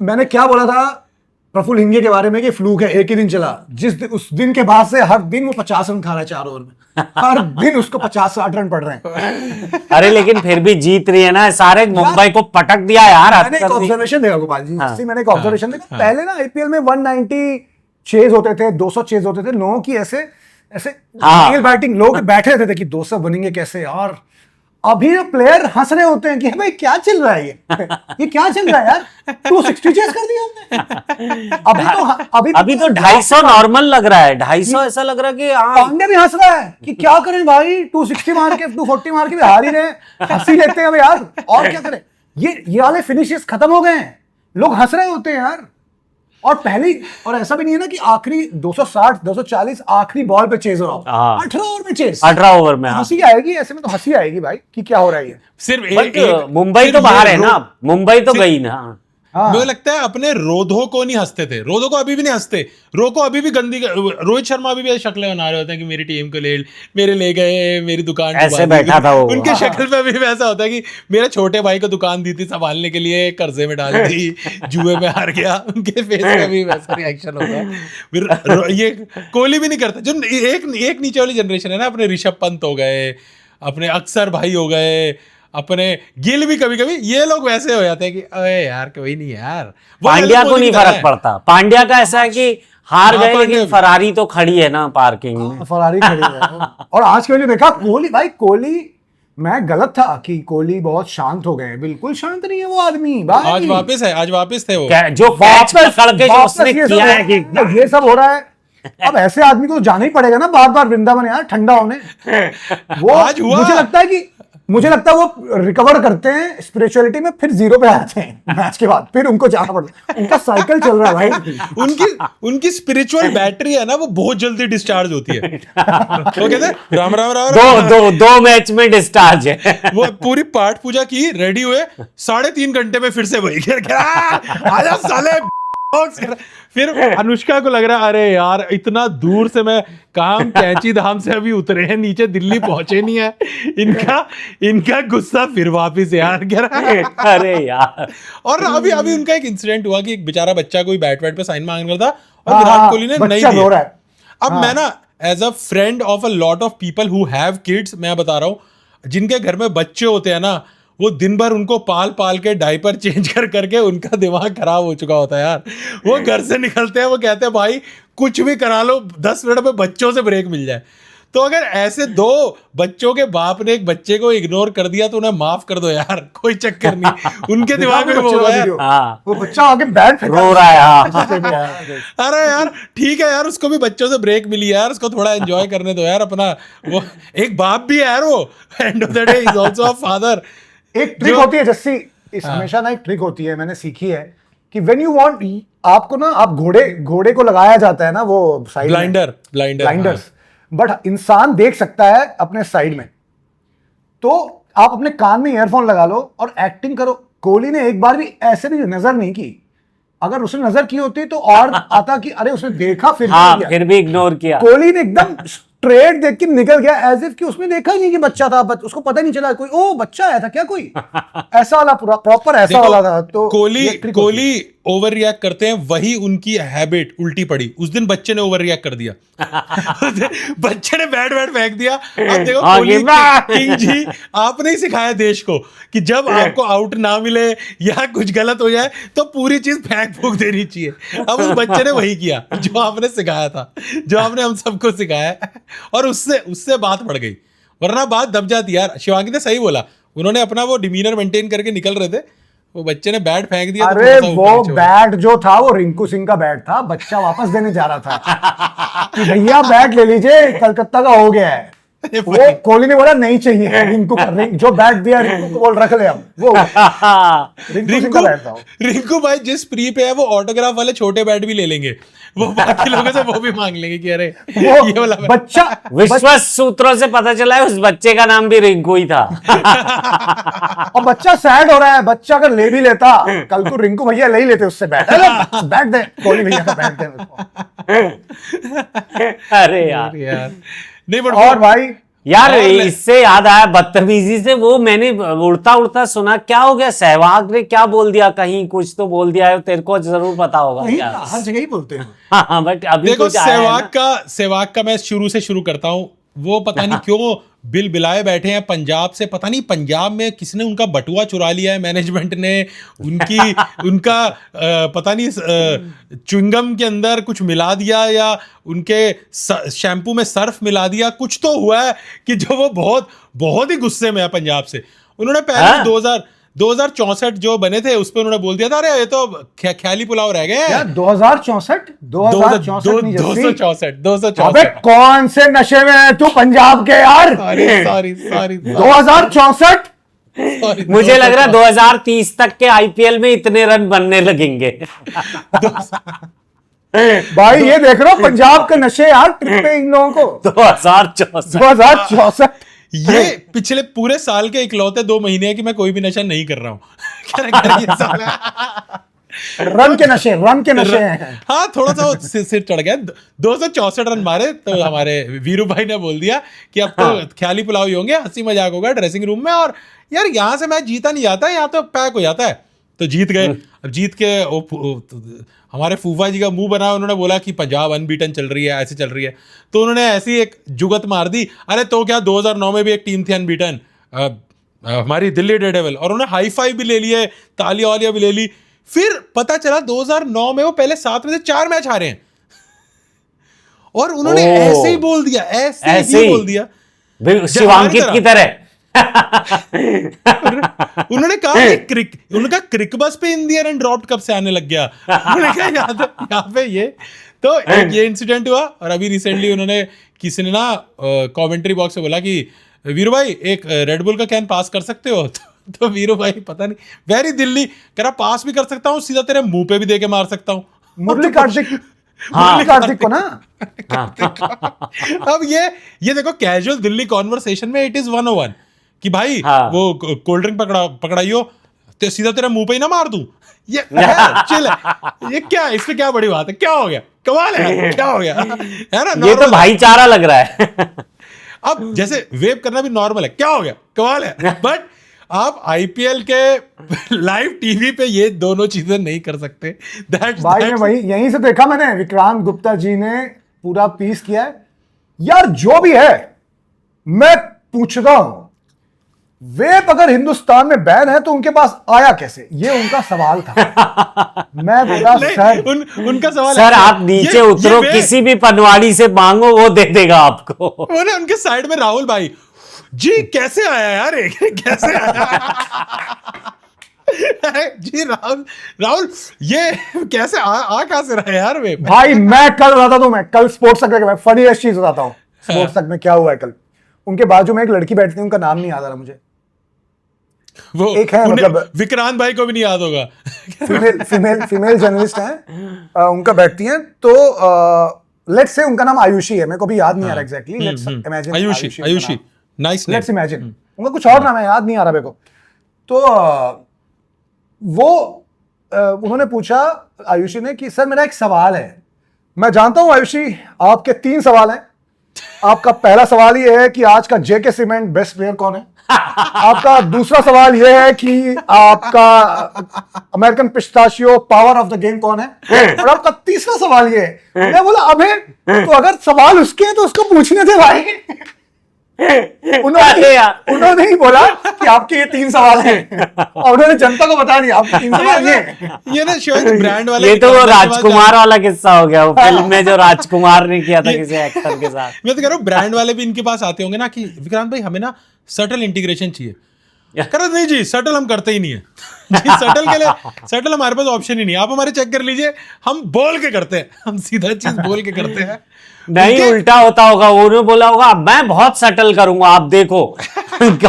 मैंने क्या बोला था प्रफुल्ल हिंगे के बारे में कि फ्लूक है, एक ही दिन चला। उस दिन के बाद से हर दिन वो 50 रन खा रहा है 4 ओवर में। हर दिन उसको 50-60 रन पड़ रहे हैं। अरे लेकिन फिर भी जीत रही है ना सारे। मुंबई को पटक दिया यार। मैंने एक ऑब्जर्वेशन देखा गोपाल जी, मैंने एक ऑब्जर्वेशन देखा। पहले ना आईपीएल में 190 चेज होते थे, 200 चेज होते थे, लोगों की ऐसे बैटिंग, लोग बैठे रहते थे कि 200 बनेंगे कैसे। और अभी जो प्लेयर हंस रहे होते हैं कि भाई क्या चल रहा है, ये क्या चल रहा है यार, 260 चेस कर दिया हमने। अभी तो 250 नॉर्मल लग रहा है। 250 ऐसा लग रहा है कि पांड्या भी हंस रहा है कि क्या करें भाई, 260 मार के 240 मार के भी हार ही रहे, हंसी लेते हैं यार, और क्या करें। ये वाले फिनिशेस खत्म हो गए हैं, लोग हंस रहे होते हैं यार। और ऐसा भी नहीं है ना कि आखिरी 260 240 आखिरी बॉल पे चेज हो रहा हो, 18 ओवर में चेज, 18 ओवर में हंसी आएगी। ऐसे में तो हंसी आएगी भाई कि क्या हो रहा है। सिर्फ मुंबई तो बाहर है ना, मुंबई तो गई ना। मुझे लगता है अपने रोधो को नहीं हंसते थे, रोधो को अभी भी नहीं हंसते। को अभी भी गंदी, रोहित शर्मा अभी भी शक्लें बना रहे होते हैं कि मेरी टीम को मेरे ले गए, मेरी दुकान ऐसे बैठा था वो। उनके शक्ल पे भी वैसा होता है कि मेरे छोटे भाई को दुकान दी थी संभालने के लिए, कर्जे में डाल दी, जुए में हार गया। उनके फेस पे भी वैसा रिएक्शन होता है। फिर ये कोहली भी नहीं करता। जो एक नीचे वाली जनरेशन है ना, अपने ऋषभ पंत हो गए, अपने अक्षर भाई हो गए, अपने गिल भी कभी कभी, ये लोग वैसे हो जाते हैं कि अरे यार कोई नहीं यार। पांड्या को नहीं फर्क पड़ता। पांड्या का ऐसा है कि हार हाँ, गए, पांड्या लेकिन भी। फरारी तो खड़ी है ना पार्किंग में। फरारी खड़ी है। और आज के मैंने देखा कोहली, भाई कोहली, मैं गलत था कि कोहली बहुत शांत हो गए हैं, बिल्कुल शांत नहीं है वो आदमी भाई। आज वापस है, आज वापस थे वो। जो कैच पकड़ के जो वापस उसने ये सब किया हो- है कि ये सब हो रहा है। अब ऐसे आदमी को तो जाना ही पड़ेगा ना बार बार वृंदावन यार, ठंडा होने। वो आज हुआ। मुझे लगता है वो रिकवर करते हैं स्पिरिचुअलिटी में, फिर जीरो पे आते हैं मैच के बाद, फिर उनको जाना पड़ता है। उनका साइकिल चल रहा है भाई। उनकी स्पिरिचुअल बैटरी है ना, वो बहुत जल्दी डिस्चार्ज होती है। वो कहते हैं राम राम राम दो राम। दो दो मैच में डिस्चार्ज है। वो पूरी पाठ पूजा की, रेडी हुए, 3.5 घंटे में फिर से वही आजा साले। फिर अनुष्का को लग रहा है अरे यार इतना दूर से मैं काम कैंची धाम से अभी उतरे हैं नीचे, दिल्ली पहुंचे नहीं है, इनका गुस्सा फिर वापिस यार कह रहा है। अरे यार, और अभी अभी उनका एक इंसिडेंट हुआ कि एक बेचारा बच्चा कोई बैट पे साइन मांग रहा था और हाँ, विराट कोहली ने नहीं बच्चा रो दिया। रहा है। अब मैं ना as a friend of a lot of people who have kids, मैं बता रहा हूँ जिनके घर में बच्चे होते हैं ना, वो दिन भर उनको पाल पाल के डायपर चेंज कर करके उनका दिमाग खराब हो चुका होता है यार। वो घर से निकलते हैं, वो कहते हैं भाई कुछ भी करा लो, 10 मिनट में बच्चों से ब्रेक मिल जाए। तो अगर ऐसे 2 बच्चों के बाप ने एक बच्चे को इग्नोर कर दिया तो उन्हें माफ कर दो यार, कोई चक्कर नहीं। उनके दिमाग में वो है यार। हाँ, वो बच्चा आगे बैट फेंका रो रहा है। हाँ। अरे यार ठीक है यार, उसको भी बच्चों से ब्रेक मिली यार, उसको थोड़ा एंजॉय करने दो यार अपना। वो एक बाप भी है यार, वो end of the day is also a father. एक ट्रिक होती है जस्सी, इस हमेशा ना एक ट्रिक होती है, मैंने सीखी है कि व्हेन यू वांट, आपको ना, आप घोड़े को लगाया जाता है ना वो साइड में, ब्लाइंडर्स, बट इंसान देख सकता है अपने साइड में, तो आप अपने कान में ईयरफोन लगा लो और एक्टिंग करो। कोहली ने एक बार भी ऐसे भी नजर नहीं की, अगर उसने नजर की होती तो और आता कि अरे उसने देखा फिर हाँ, किया। फिर भी इग्नोर किया। कोहली ने एकदम स्ट्रेट देख के निकल गया, एज इफ कि उसने देखा ही नहीं कि बच्चा था, उसको पता ही नहीं चला कोई, ओ बच्चा आया था क्या कोई, ऐसा वाला पूरा प्रॉपर ऐसा वाला था। तो कोहली ओवर रिएक्ट करते हैं, वही उनकी हैबिट उल्टी पड़ी। उस दिन बच्चे ने ओवर रिएक्ट कर दिया। बच्चे ने बैट फेंक दिया। अब देखो कोहली किंग जी, आपने ही सिखाया देश को कि जब आपको आउट ना मिले या कुछ गलत हो जाए तो पूरी चीज फेंक फूक देनी चाहिए। अब उस बच्चे ने वही किया जो आपने सिखाया था, जो आपने हम सबको सिखाया, और उससे बात बढ़ गई, वरना बात दब जाती यार। शिवांगी ने सही बोला, उन्होंने अपना वो डिमीनर मेंटेन करके निकल रहे थे, वो बच्चे ने बैट फेंक दिया। अरे तो वो बैट जो था वो रिंकू सिंह का बैट था, बच्चा वापस देने जा रहा था कि भैया बैट ले लीजिए, कलकत्ता का हो गया है। वो कोहली ने बोला नहीं चाहिए रिंकू का, जो बैट दिया रिंकू को बोल रख ले हम, वो रिंकू सिंह का बैट था। रिंकू भाई जिस प्री पे है वो ऑटोग्राफ वाले छोटे बैट भी ले लेंगे, वो बाकी लोगों से वो भी मांग लेंगे कि अरे ये वाला बच्चा विश्वास सूत्रों से पता चला है उस बच्चे का नाम भी रिंकू ही था। और बच्चा सैड हो रहा है, बच्चा अगर ले भी लेता कल को रिंकू भैया ले ही लेते उससे बैट, बैट दे कोहली भैया का बैट दे उसको। अरे यार नहीं बट और भाई यार, इससे याद आया बदतमीजी से, वो मैंने उड़ता उड़ता सुना, क्या हो गया, सहवाग ने क्या बोल दिया, कहीं कुछ तो बोल दिया है, तेरे को जरूर पता होगा नहीं, क्या। हर जगह ही बोलते हैं। हाँ, बट अभी देखो कुछ आया है ना। सहवाग का मैं शुरू करता हूं। वो पता नहीं क्यों बिल बिलाए बैठे हैं पंजाब से, पता नहीं पंजाब में किसने उनका बटुआ चुरा लिया है, मैनेजमेंट ने उनका पता नहीं च्युइंगम के अंदर कुछ मिला दिया या उनके शैम्पू में सर्फ मिला दिया, कुछ तो हुआ है कि जो वो बहुत ही गुस्से में है पंजाब से। उन्होंने पहले 2064 जो बने थे उस पर उन्होंने बोल दिया था अरे ये तो ख्याली पुलाव रह गए हैं। 264 अबे कौन से नशे में है तू पंजाब के यार। सॉरी 2064 मुझे लग रहा है 2030 तक के आईपीएल में इतने रन बनने लगेंगे। भाई ये देख रहे हो पंजाब के नशे यार, ट्रिप पे इन लोगों को 2064 ये पिछले पूरे साल के इकलौते 2 महीने है कि मैं कोई भी नशा नहीं कर रहा हूँ। रन के नशे हैं। हाँ थोड़ा सा सिर चढ़ गया। 264 रन मारे तो हमारे वीरू भाई ने बोल दिया कि अब तो ख्याली पुलाव ही होंगे, हंसी मजाक होगा ड्रेसिंग रूम में, और यार यहाँ से मैच जीता नहीं जाता, यहाँ तो पैक हो जाता है। तो जीत गए। अब जीत के हमारे फूफा जी का मुंह बना, उन्होंने बोला कि पंजाब अनबीटन चल रही है, ऐसे चल रही है। तो उन्होंने ऐसी एक जुगत मार दी, अरे तो क्या 2009 में भी एक टीम थी अनबीटन, हमारी दिल्ली डेयरडेविल, और उन्होंने हाई फाइव भी ले लिए, तालियां वालियां भी ले ली। फिर पता चला 2009 में वो पहले 7 में से 4 मैच हारे हैं। और उन्होंने ओह। ऐसे ही बोल दिया, ऐसे ऐसे ही ही। बोल दिया शिवांकित की तरह। उन्होंने कहा कि उनका क्रिकबस पे इन द एयर एंड ड्रॉप्ड कब से आने लग गया। उन्होंने कहा यहाँ पे ये तो एक ये इंसिडेंट हुआ। और अभी रिसेंटली उन्होंने किसी ने ना कमेंट्री बॉक्स में बोला कि वीरू भाई एक रेड बुल का कैन पास कर सकते हो। तो वीरू भाई पता नहीं वेरी दिल्ली कह रहा पास भी कर सकता हूँ, सीधा तेरे मुंह पे भी दे के मार सकता हूँ। मुरली कार्तिक को ना। अब ये देखो कैजुअल दिल्ली कॉन्वर्सेशन में इट इज 101 कि भाई हाँ। वो कोल्ड ड्रिंक पकड़ाइयो तो सीधा तेरा मुंह पे ही ना मार दूं। ये चिल है, ये क्या इसमें क्या बड़ी बात है, क्या हो गया, कमाल है, क्या हो गया है ना। ये तो भाईचारा लग रहा है। अब जैसे वेव करना भी नॉर्मल है, क्या हो गया, कमाल है। बट आप आईपीएल के लाइव टीवी पे ये दोनों चीजें नहीं कर सकते। भाई मैं वही यहीं से देखा मैंने, विक्रांत गुप्ता जी ने पूरा पीस किया है यार। जो भी है मैं पूछता हूं, वेब अगर हिंदुस्तान में बैन है तो उनके पास आया कैसे, ये उनका सवाल था। मैं बोला सर उनका सवाल सर है, आप नीचे उतरो, किसी भी पनवाड़ी से मांगो, वो दे देगा आपको। उनके साइड में राहुल भाई जी कैसे आया यार, कैसे आया। जी राहुल ये कैसे आ कहां से रहा है यार वे। भाई मैं कल बताता हूं, मैं कल स्पोर्ट्स तक में फनीएस्ट चीज बताता हूं। स्पोर्ट्स तक में क्या हुआ है कल, उनके बाजू में एक लड़की बैठती है, उनका नाम नहीं याद आ रहा मुझे। वो एक है मतलब विक्रांत भाई को भी नहीं याद होगा। फीमेल जर्नलिस्ट हैं, उनका बैठती हैं। तो लेट्स से उनका नाम आयुषी है, मेरे को भी याद नहीं आ रहा exactly. Let's imagine Ayushi nice name. Let's imagine उनका कुछ और नाम है, याद नहीं आ रहा मेरे को। तो वो उन्होंने पूछा आयुषी ने कि सर मेरा एक सवाल है। मैं जानता हूं आयुषी आपके 3 सवाल हैं। आपका पहला सवाल ये है कि आज का जेके सीमेंट बेस्ट प्लेयर कौन है। आपका दूसरा सवाल ये है कि आपका American pistachio power of the game कौन है। और आपका तीसरा सवाल ये है। मैं बोला अबे तो अगर सवाल उसके हैं तो उसको पूछने थे भाई। उन्होंने ही बोला कि आपके ये 3 सवाल हैं और उन्होंने जनता को बता दिया आपके 3 सवाल ये ना शायद ब्रांड वाले। ये तो वो राजकुमार वाला किस्सा हो गया, वो फिल्म में जो राजकुमार ने किया था किसी एक्टर के साथ। मैं तो कह रहा हूँ ब्रांड वाले भी इनके पास आते होंगे ना कि विक्रांत भाई हमें ना सटल इंटीग्रेशन चाहिए। कर नहीं जी, सटल हम करते ही नहीं है जी। सटल हमारे पास ऑप्शन ही नहीं है। आप हमारे चेक कर लीजिए, हम बोल के करते हैं, हम सीधा चीज बोल के करते हैं। नहीं उल्टा होता होगा, उन्होंने बोला होगा मैं बहुत सटल करूंगा आप देखो।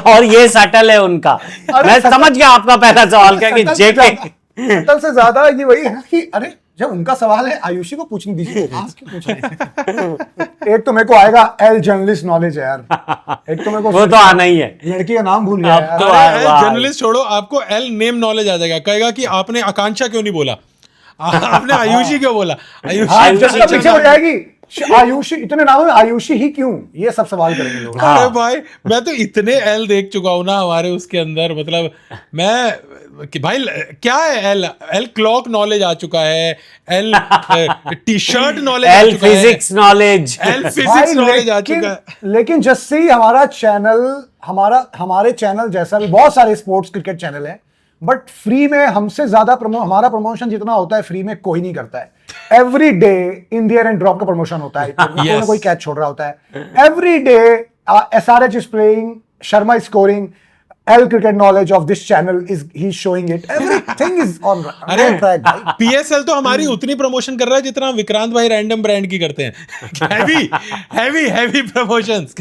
और ये सटल है उनका। मैं समझ गया आपका पहला सवाल क्या कि जेके सटल से ज्यादा ये वही है कि अरे जब उनका सवाल है आयुषी को पूछने दीजिए, आप क्यों पूछ रहे हैं। एक तो मेरे को आएगा एल जर्नलिस्ट नॉलेज है यार, एक तो मेरे को वो तो आना ही है। लड़की का नाम भूल गया यार। तो जर्नलिस्ट छोड़ो, आपको एल नेम नॉलेज आ जाएगा। कहेगा कि आपने आकांक्षा क्यों नहीं बोला, आपने आयुषी क्यों बोला। जनता पीछे हो जाएगी, आयुषी इतने नाम है, आयुषी ही क्यों, ये सब सवाल करेंगे लोग। अरे भाई मैं तो इतने एल देख चुका हूं ना हमारे उसके अंदर, मतलब मैं कि भाई क्या है एल क्लॉक नॉलेज आ चुका है, L T shirt knowledge, L physics knowledge, L physics knowledge आ चुका है। लेकिन जैसे ही हमारा चैनल, हमारे चैनल जैसा भी बहुत सारे स्पोर्ट्स क्रिकेट चैनल है, बट फ्री में हमसे ज्यादा हमारा प्रमोशन जितना होता है फ्री में कोई नहीं करता है। Every day in the air and drop का प्रमोशन होता है, कोई ना कोई कैच छोड़ रहा होता है। Every day SRH is playing, Sharma is scoring, L cricket knowledge of this channel is he showing it, everything is on track भाई। PSL तो हमारी उतनी प्रमोशन कर रहा है जितना विक्रांत भाई रैंडम ब्रांड की करते हैं। Heavy promotions.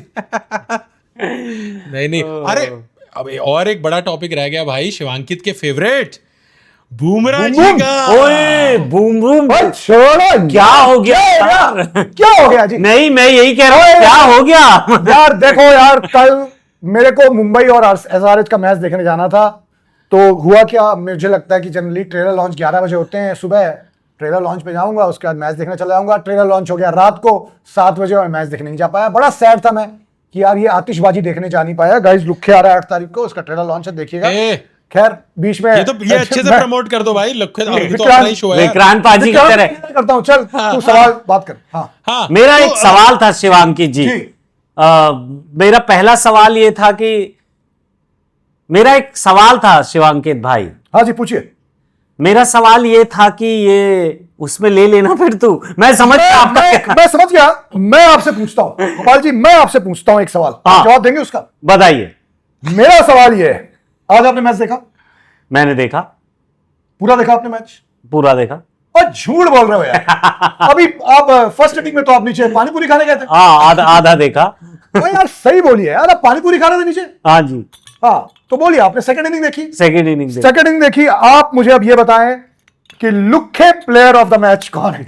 नहीं अरे अब और एक बड़ा टॉपिक रह गया भाई, शिवांकित के फेवरेट बुमराह जी का। ओए बूम बूम छोड़ो, क्या हो गया यार? क्या हो गया जी? नहीं मैं यही कह रहा हूँ, क्या हो गया यार देखो यार, कल मेरे को मुंबई और SRH का मैच देखने जाना था। तो हुआ क्या, मुझे लगता है कि जनरली ट्रेलर लॉन्च 11 बजे होते हैं सुबह। ट्रेलर लॉन्च पे जाऊंगा, उसके बाद मैच देखने चला जाऊंगा। ट्रेलर लॉन्च हो गया रात को 7 बजे और मैच देखने नहीं जा पाया। बड़ा सैड था मैं कि यार ये आतिशबाजी देखने जा नहीं पाया। गाइस लुखे आ रहा है 8 तारीख को, उसका ट्रेलर लॉन्च है, देखिएगा। खैर बीच में ये अच्छे से प्रमोट कर दो भाई, लुखे तो अपना ही शो है। विक्रांत पाजी की तरह करता हूँ। चल तू सवाल बात कर। हाँ मेरा एक सवाल था शिवांकित जी। मेरा पहला सवाल ये था कि मेरा एक सवाल था शिवांकित भाई। हाँ जी पूछिए। मेरा सवाल ये था कि ये उसमें ले लेना फिर तू। मैं समझ गया आपका क्या- मैं समझ गया। मैं आपसे पूछता हूं गोपाल जी, मैं आपसे पूछता हूं एक सवाल, हाँ। जवाब देंगे उसका? बताइए। मेरा सवाल ये है, आज आपने मैच देखा? मैंने देखा, पूरा देखा आपने मैच? पूरा देखा। और झूठ बोल रहे हो यार। अभी आप फर्स्ट इनिंग में तो आप नीचे पानी पूरी खाने गए थे। हाँ, आधा आधा देखा। तो यार सही बोलिए यार, आप पानी पूरी खा रहे थे नीचे। हाँ जी, हाँ, तो बोलिए, आपने सेकंड इनिंग देखी? सेकेंड इनिंग देखा। सेकंड इनिंग देखी। आप मुझे अब ये बताएं कि लुखे प्लेयर ऑफ द मैच कौन है?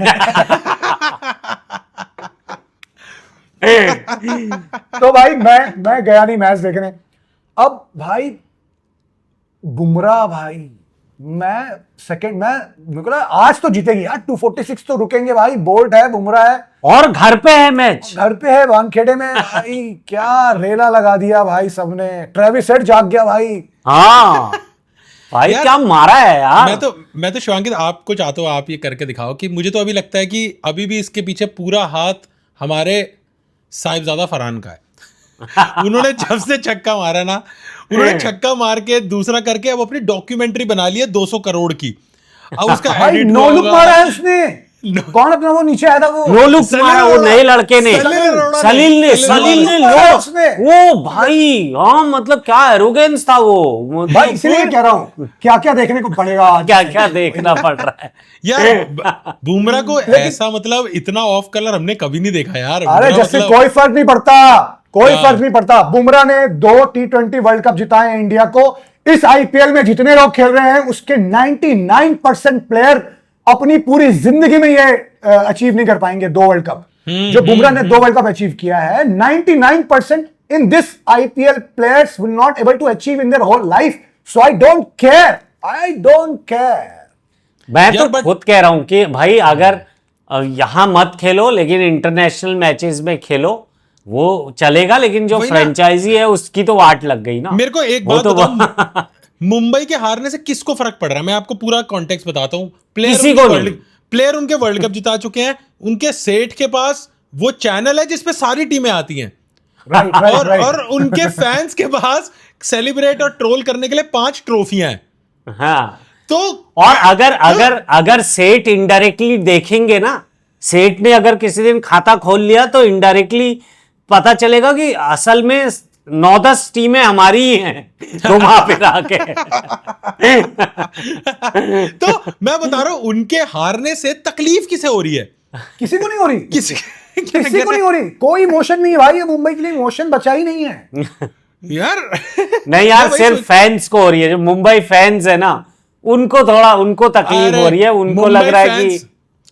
तो भाई मैं गया नहीं मैच देखने। अब भाई बुमराह, भाई मेरे को लगा आज तो जीतेगी यार, 246 तो रुकेंगे भाई, बोल्ट है, बुमराह है, और घर पे है मैच। घर पे है वानखेड़े में। भाई क्या रेला लगा दिया भाई सबने। ट्रेविस हेड जाग गया भाई। हाँ भाई, यार, क्या मारा है यार। मैं तो शिवांकित आपको चाहता हूँ आप ये करके दिखाओ कि मुझे तो अभी लगता है कि अभी भी इसके पीछे पूरा हाथ हमारे साहिबजादा फरहान का है। उन्होंने जब से छक्का मारा ना, उन्होंने छक्का मार के दूसरा करके अब अपनी डॉक्यूमेंट्री बना ली है 200 करोड़ की। अब उसका भाई edit नो हुआ लुक होगा। मारा है उसने। कौन अपना वो नीचे आया था वो? नो लुक सलील मारा वो अरोड़ा। नए लड़के ने, सलील अरोड़ा ने। सलील ने मारा लो उसने। वो भाई। हाँ मतलब क्या एरोगेंस था वो। भाई इसीलिए कह रहा हूं, क्या क्या देखने को पड़ेगा आज। क्या क्या देखना पड़ रहा है यार बुमराह को ऐसा मतलब इतना ऑफ कलर हमने कभी नहीं देखा यार। अरे बुमराह जैसे मतलब- कोई फर्क नहीं पड़ता, कोई हाँ। फर्क नहीं पड़ता। बुमराह ने 2 T20 वर्ल्ड कप जिताए हैं इंडिया को। इस आईपीएल में जितने लोग खेल रहे हैं उसके 99% प्लेयर अपनी पूरी जिंदगी में ये अचीव नहीं कर पाएंगे 2 वर्ल्ड कप। जो बुमराह ने 2 वर्ल्ड कप अचीव किया है, 99% in this IPL players will not able to achieve in their whole life. So I don't care, I don't care. मैं यार, तो but- खुद कह रहा हूं कि भाई अगर यहां मत खेलो लेकिन इंटरनेशनल मैचेस में खेलो, वो चलेगा। लेकिन जो वही ना। फ्रेंचाइजी है उसकी तो वाट लग गई ना। मेरे को एक वो बात तो बताओ, मुंबई के हारने से किसको फर्क पड़ रहा है? मैं आपको पूरा कॉन्टेक्स्ट बताता हूँ। किसी को नहीं। प्लेयर उनके वर्ल्ड कप जिता चुके हैं। उनके सेठ के पास वो चैनल है जिसपे सारी टीमें आती हैं। राइट और उनके फैंस के पास सेलिब्रेट और ट्रोल करने के लिए 5 ट्रॉफियां हैं। हाँ, तो और अगर सेठ इनडायरेक्टली देखेंगे ना, सेठ ने अगर किसी दिन खाता खोल लिया तो इनडायरेक्टली पता चलेगा कि असल में 9-10 टीमें हमारी ही हैं घुमा फिरा के। तो मैं बता रहा हूं, उनके हारने से तकलीफ किसे हो रही है? किसी को नहीं हो रही, किसी किसी को नहीं हो रही। कोई इमोशन नहीं है भाई, ये मुंबई के लिए इमोशन बचा ही नहीं है। यार नहीं यार, मैं वही सिर्फ फैंस को हो रही है। जो मुंबई फैंस है ना, उनको तकलीफ हो रही है। उनको लग रहा है कि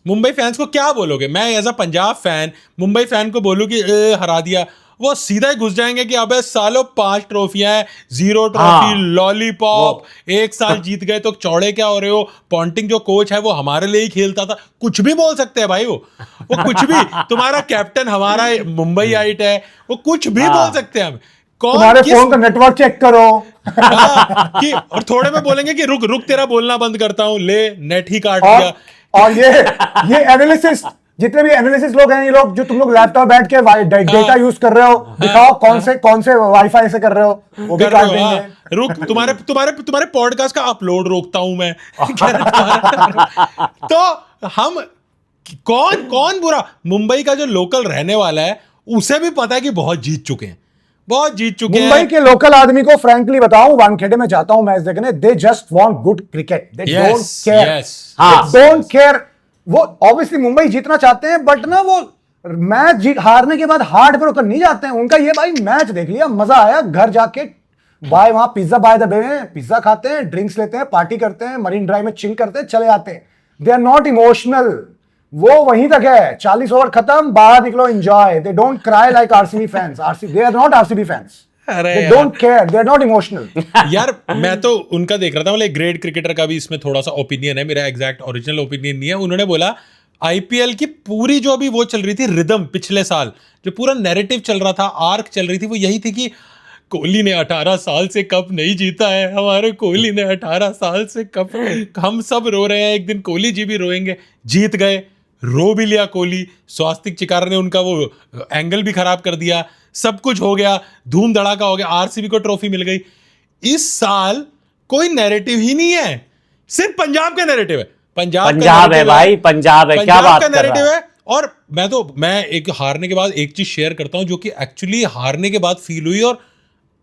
मुंबई फैंस को क्या बोलोगे? मैं as a Punjab fan Mumbai fan को बोलूं कि हरा दिया, वो सीधा ही घुस जाएंगे कि अबे सालों 5 ट्रॉफियां हैं, 0 ट्रॉफी, हाँ। लॉलीपॉप, 1 साल जीत गए तो चौड़े क्या हो रहे हो? पॉन्टिंग जो कोच है वो हमारे लिए ही खेलता था। कुछ भी बोल सकते हैं भाई, वो कुछ भी। तुम्हारा कैप्टन हमारा मुंबई आइट है, वो कुछ भी हाँ। बोल सकते हैं हम। कौन तुम्हारे किस फोन का नेटवर्क चेक करो। कि और थोड़े में बोलेंगे कि रुक रुक तेरा बोलना बंद करता हूं, ले नेट ही काट दिया। और ये एनालिसिस, जितने भी एनालिसिस लोग हैं, ये लोग जो तुम लोग लैपटॉप बैठ के डेटा यूज कर रहे हो, दिखाओ कौन से वाईफाई से कर रहे हो, वो भी कर काट रहे हो, देंगे। हाँ। रुक तुम्हारे पॉडकास्ट का अपलोड रोकता हूं मैं। तो हम कौन बुरा? मुंबई का जो लोकल रहने वाला है उसे भी पता है कि बहुत जीत चुके हैं। मुंबई के लोकल आदमी को फ्रैंकली बताऊं, वानखेड़े में जाता हूं मैच देखने, they just want good cricket, they don't care, हाँ। Don't care. वो ऑब्वियसली मुंबई जीतना चाहते हैं, बट ना वो मैच हारने के बाद हार्ड पर होकर नहीं जाते हैं। उनका ये भाई मैच देख लिया, मजा आया, घर जाके वहां पिज्जा बाय द बे में पिज्जा खाते हैं, ड्रिंक्स लेते हैं, पार्टी करते हैं, मरीन ड्राइव में चिल करते हैं, चले आते हैं। दे आर नॉट इमोशनल, वो वहीं तक है। 40 ओवर खत्म, बाहर निकलो, enjoy. They don't cry like RCB fans. They are not RCB fans, अरे दे यार। Don't care, they are not emotional. यार मैं तो उनका देख रहा था, मतलब एक ग्रेट क्रिकेटर का भी इसमें थोड़ा सा ओपिनियन है, मेरा एग्जैक्ट ओरिजिनल ओपिनियन नहीं है। उन्होंने बोला आईपीएल की पूरी जो अभी वो चल रही थी रिदम, पिछले साल जो पूरा नैरेटिव चल रहा था, आर्क चल रही थी, वो यही थी कि कोहली ने 18 साल से कप नहीं जीता है, हमारे कोहली ने 18 साल से कप, हम सब रो रहे हैं, एक दिन कोहली जी भी रोएंगे। जीत गए, रो भी लिया कोहली, स्वास्तिक चिकार ने उनका वो एंगल भी खराब कर दिया, सब कुछ हो गया, धूम धड़ाका हो गया, आरसीबी को ट्रॉफी मिल गई। इस साल कोई नैरेटिव ही नहीं है, सिर्फ पंजाब का नैरेटिव है, पंजाब है भाई, पंजाब है, क्या पंजाब बात का कर रहा नैरेटिव है? है। और मैं एक हारने के बाद एक चीज शेयर करता हूं जो कि एक्चुअली हारने के बाद फील हुई, और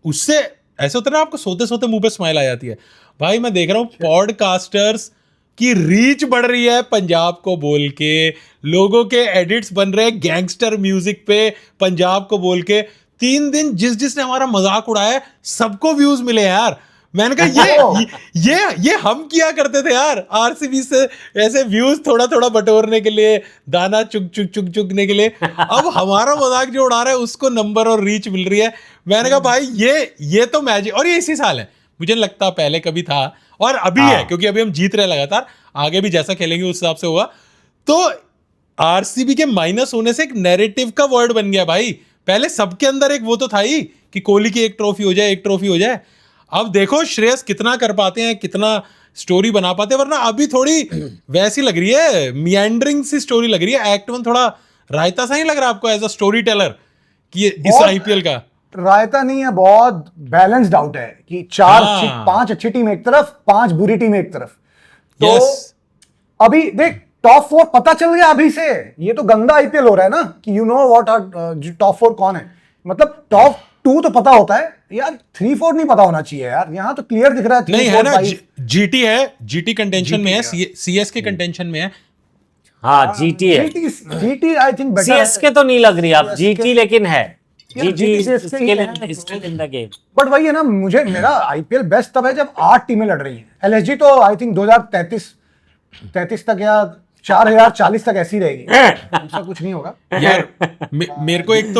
उससे ऐसे होता है ना, आपको सोते सोते मुंह पे स्माइल आ जाती है। भाई मैं देख रहा हूं पॉडकास्टर्स की रीच बढ़ रही है पंजाब को बोल के, लोगों के एडिट्स बन रहे हैं गैंगस्टर म्यूजिक पे पंजाब को बोल के। 3 दिन जिसने हमारा मजाक उड़ाया है सबको व्यूज मिले यार। मैंने कहा ये हम किया करते थे यार, आरसीबी से ऐसे व्यूज थोड़ा थोड़ा बटोरने के लिए, दाना चुगने के लिए। अब हमारा मजाक जो उड़ा रहा है उसको नंबर और रीच मिल रही है। मैंने कहा भाई ये तो मैजिक, और ये इसी साल है, मुझे नहीं लगता पहले कभी था, और अभी है, क्योंकि अभी हम जीत रहे लगातार, आगे भी जैसा खेलेंगे उस हिसाब से होगा। तो आरसीबी के माइनस होने से एक नैरेटिव का वर्ड बन गया भाई। पहले सबके अंदर एक वो तो था ही कि कोहली की एक ट्रॉफी हो जाए। अब देखो श्रेयस कितना कर पाते हैं, कितना स्टोरी बना पाते हैं, वरना अभी थोड़ी वैसी लग रही है, मियांडरिंग सी स्टोरी लग रही है। एक्ट 1 थोड़ा रायता सा नहीं लग रहा आपको एज अ स्टोरी टेलर कि इस आईपीएल का? रायता नहीं है, बहुत बैलेंस्ड आउट है कि 5 अच्छी टीम एक तरफ, 5 बुरी टीम एक तरफ। तो अभी देख टॉप 4 पता चल गया अभी से। ये तो गंदा आईपीएल हो रहा है ना कि you know what are top 4 कौन है, मतलब टॉप 2 तो पता होता है यार, 3-4 नहीं पता होना चाहिए यार। यहाँ तो क्लियर दिख रहा है 3, नहीं 4, है ना, 5। जीटी है, जीटी कंटेंशन में है, सीएसके कंटेंशन में है। हाँ जीटी है, जीटी आई थिंक बेटर है। सीएसके तो नहीं लग रही आप, जीटी लेकिन है, जीटी CSK ही है। History in the game. But वही है ना, मेरा आईपीएल बेस्ट तब है जब 8 टीमें लड़ रही हैं। एलएसजी तो आई थिंक 2033 तक या 4040 तक ऐसी रहेगी, ऐसा कुछ नहीं होगा यार मेरे को एक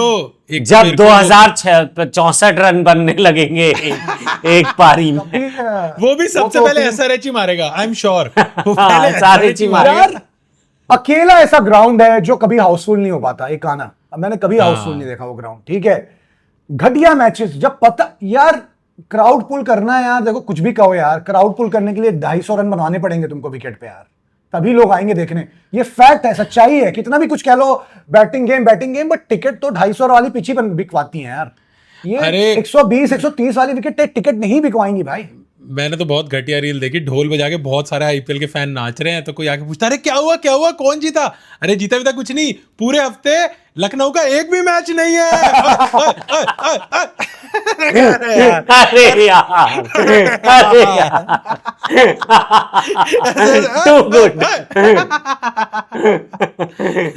जब 2064 रन बनने लगेंगे एक पारी में, वो भी सबसे पहले एसआरएच ही मारेगा, आई एम श्योर। SRH ही मारेगा। यार अकेला ऐसा ग्राउंड है जो कभी हाउसफुल नहीं हो पाता, एक आना। मैंने कभी हाउसफुल नहीं देखा वो ग्राउंड, ठीक है। घटिया मैचेस जब पता यार, क्राउड पुल करना है यार, देखो कुछ भी कहो यार, क्राउड पुल करने के लिए 250 रन बनवाने पड़ेंगे तुमको विकेट पे यार, तभी लोग आएंगे देखने। ये फैक्ट है, सच्चाई है। कितना भी कुछ कह लो बैटिंग गेम, बट टिकट तो 250 वाली पिच ही बिकवाती है यार। ये 120 130 वाली विकेट टिकट नहीं बिकवाएंगी भाई। मैंने तो बहुत घटिया रील देखी, ढोल बजा के बहुत सारे आईपीएल के फैन नाच रहे हैं, तो कोई आके पूछता अरे क्या हुआ, कौन जीता? अरे जीता कुछ नहीं, पूरे हफ्ते लखनऊ का एक भी मैच नहीं है। अरे यार टू गुड।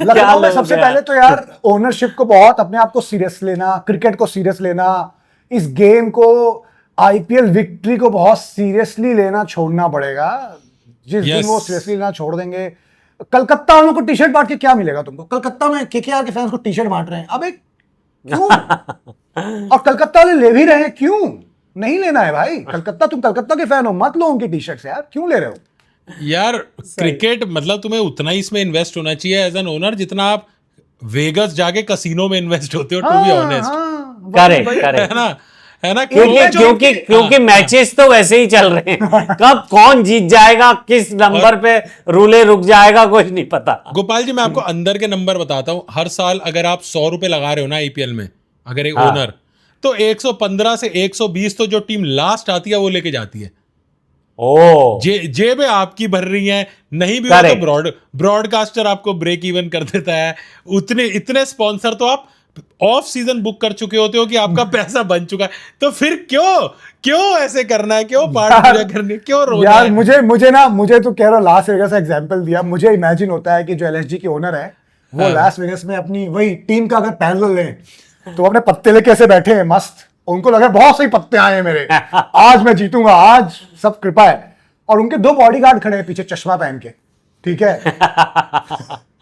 लखनऊ में सबसे पहले तो यार ओनरशिप को बहुत, अपने आप को सीरियस लेना, क्रिकेट को सीरियस लेना, इस गेम को, आईपीएल विक्ट्री को बहुत सीरियसली लेना छोड़ना पड़ेगा। जिस दिन वो सीरियसली लेना छोड़ देंगे, कलकत्ता वालों को टी शर्ट बांट के क्या मिलेगा तुमको? कलकत्ता में केकेआर के फैंस को टी शर्ट बांट रहे हैं, अबे क्यों? और कलकत्ता वाले ले भी रहे हैं, क्यों नहीं लेना है भाई? कलकत्ता, तुम कलकत्ता के फैन हो, मत लो उनकी टी शर्ट्स यार, क्यों ले रहे हो यार? क्रिकेट मतलब तुम्हें उतना ही इसमें इन्वेस्ट होना चाहिए एज एन ओनर जितना आप वेगस जाके कसिनो में इन्वेस्ट होते हो, टू बी ऑनेस्ट। करेक्ट है ना, क्योंकि मैचेस तो वैसे ही चल रहे हैं। कब कौन जीत जाएगा, किस नंबर पे रूले रुक जाएगा, कुछ नहीं पता। गोपाल जी मैं आपको अंदर के नंबर बताता हूं। हर साल अगर आप 100 रुपए लगा रहे हो ना आईपीएल में, अगर एक ओनर, तो 115 से 120 तो जो टीम लास्ट आती है वो लेके जाती है। जेबें आपकी भर रही हैं, नहीं भी हो तो ब्रॉडकास्टर आपको ब्रेक इवन कर देता है। इतने स्पॉन्सर तो आप ऑफ सीजन बुक कर चुके होते हो कि आपका पैसा बन चुका है, तो फिर क्यों ऐसे करना है? क्यों पार्टी पूजा करनी, क्यों रोना यार? है? मुझे तो कह रहा हूँ, लास वेगास एग्जांपल दिया, मुझे इमेजिन होता है कि जो एलएसजी के ओनर है वो लास वेगास में अपनी वही टीम का अगर पैनल ले तो अपने पत्ते लेके ऐसे बैठे हैं मस्त, उनको लगा बहुत सही पत्ते आए हैं मेरे, आज मैं जीतूंगा, आज सब कृपा है। और उनके 2 बॉडीगार्ड खड़े हैं पीछे चश्मा पहन के, ठीक है।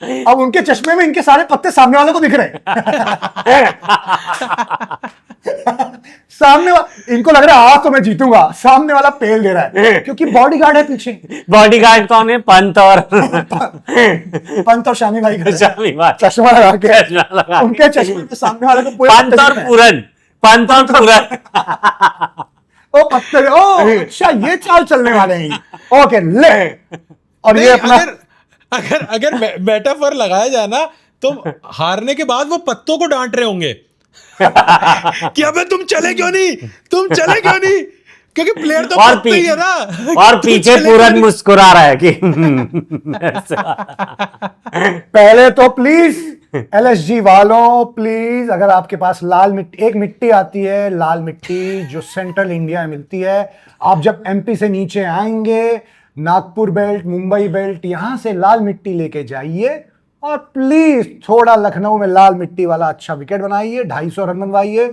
अब उनके चश्मे में इनके सारे पत्ते सामने वाले को दिख रहे हैं। इनको लग रहा है आज तो मैं जीतूंगा, सामने वाला पेल दे रहा है क्योंकि बॉडीगार्ड है पीछे। बॉडीगार्ड कौन है? पंत और शामी भाई चश्मा लगा के, उनके चश्मे में सामने वाले को पंत और पूरन ओ पत्ते, ओ अच्छा ये चाल चलने वाले हैं, ओके ले। और ये अपना अगर मेटाफर लगाया जाए ना, तो हारने के बाद वो पत्तों को डांट रहे होंगे कि अबे तुम चले क्यों नहीं, क्योंकि प्लेयर तो और पकता ही है ना। और तू पीछे चले पूरन गए। मुस्कुरा रहा है कि पहले तो प्लीज LSG वालों, प्लीज अगर आपके पास लाल मिट्टी, एक मिट्टी आती है लाल मिट्टी जो सेंट्रल इंडिया में मिलती है, आप जब MP से नीचे आएंगे, नागपुर बेल्ट, मुंबई बेल्ट, यहां से लाल मिट्टी लेके जाइए और प्लीज थोड़ा लखनऊ में लाल मिट्टी वाला अच्छा विकेट बनाइए, 250 रन बनवाइए,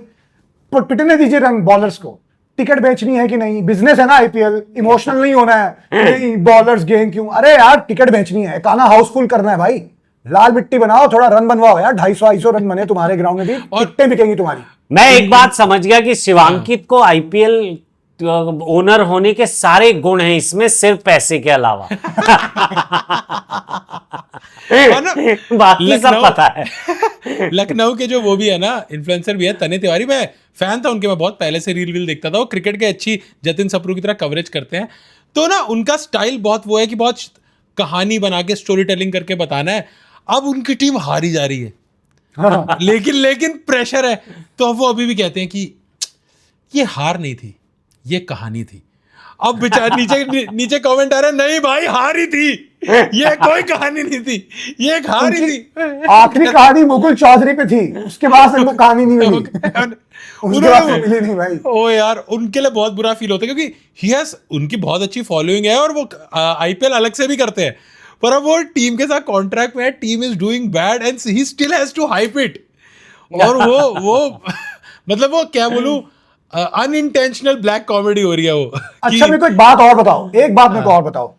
पिटने दीजिए रन बॉलर्स को। टिकट बेचनी है कि नहीं, बिजनेस है ना IPL, इमोशनल नहीं होना है, नहीं बॉलर्स गेम क्यों, अरे यार टिकट बेचनी है, काना हाउसफुल करना है भाई, लाल मिट्टी बनाओ, थोड़ा रन बनवाओ यार, 250 रन बने तुम्हारे ग्राउंड में भी, टिकटें बिकेंगी तुम्हारी। मैं एक बात समझ गया कि शिवांकित को IPL ओनर होने के सारे गुण हैं इसमें, सिर्फ पैसे के अलावा। बाकी सब पता है। लखनऊ के जो वो भी है ना, इन्फ्लुएंसर भी है, तने तिवारी, मैं फैन था उनके, मैं बहुत पहले से रील देखता था, वो क्रिकेट के अच्छी जतिन सप्रू की तरह कवरेज करते हैं। तो ना उनका स्टाइल बहुत वो है कि बहुत कहानी बना के स्टोरी टेलिंग करके बताना है। अब उनकी टीम हारी जा रही है, हाँ। लेकिन प्रेशर है, तो अब वो अभी भी कहते हैं कि ये हार नहीं थी, ये कहानी थी। अब बेचारे नीचे कमेंट आ रहा है, नहीं भाई हारी थी, ये कोई कहानी नहीं थी, ये एक हारी थी। आखिरी कहानी मुकुल चौधरी पे थी, उसके बाद से वो कहानी नहीं मिली, उसके बाद से मिली नहीं भाई। ओ यार, उनके लिए बहुत बुरा फील होता है, क्योंकि उनकी बहुत अच्छी फॉलोइंग है और वो IPL अलग से भी करते हैं, पर अब वो टीम के साथ कॉन्ट्रैक्ट में है, team is doing bad and he still has to hype it. और वो मतलब वो क्या बोलूं, अनइंटेंशनल ब्लैक कॉमेडी हो रही है वो। अच्छा मेरे को एक बात और बताओ, एक बात मेरे को और बताओ,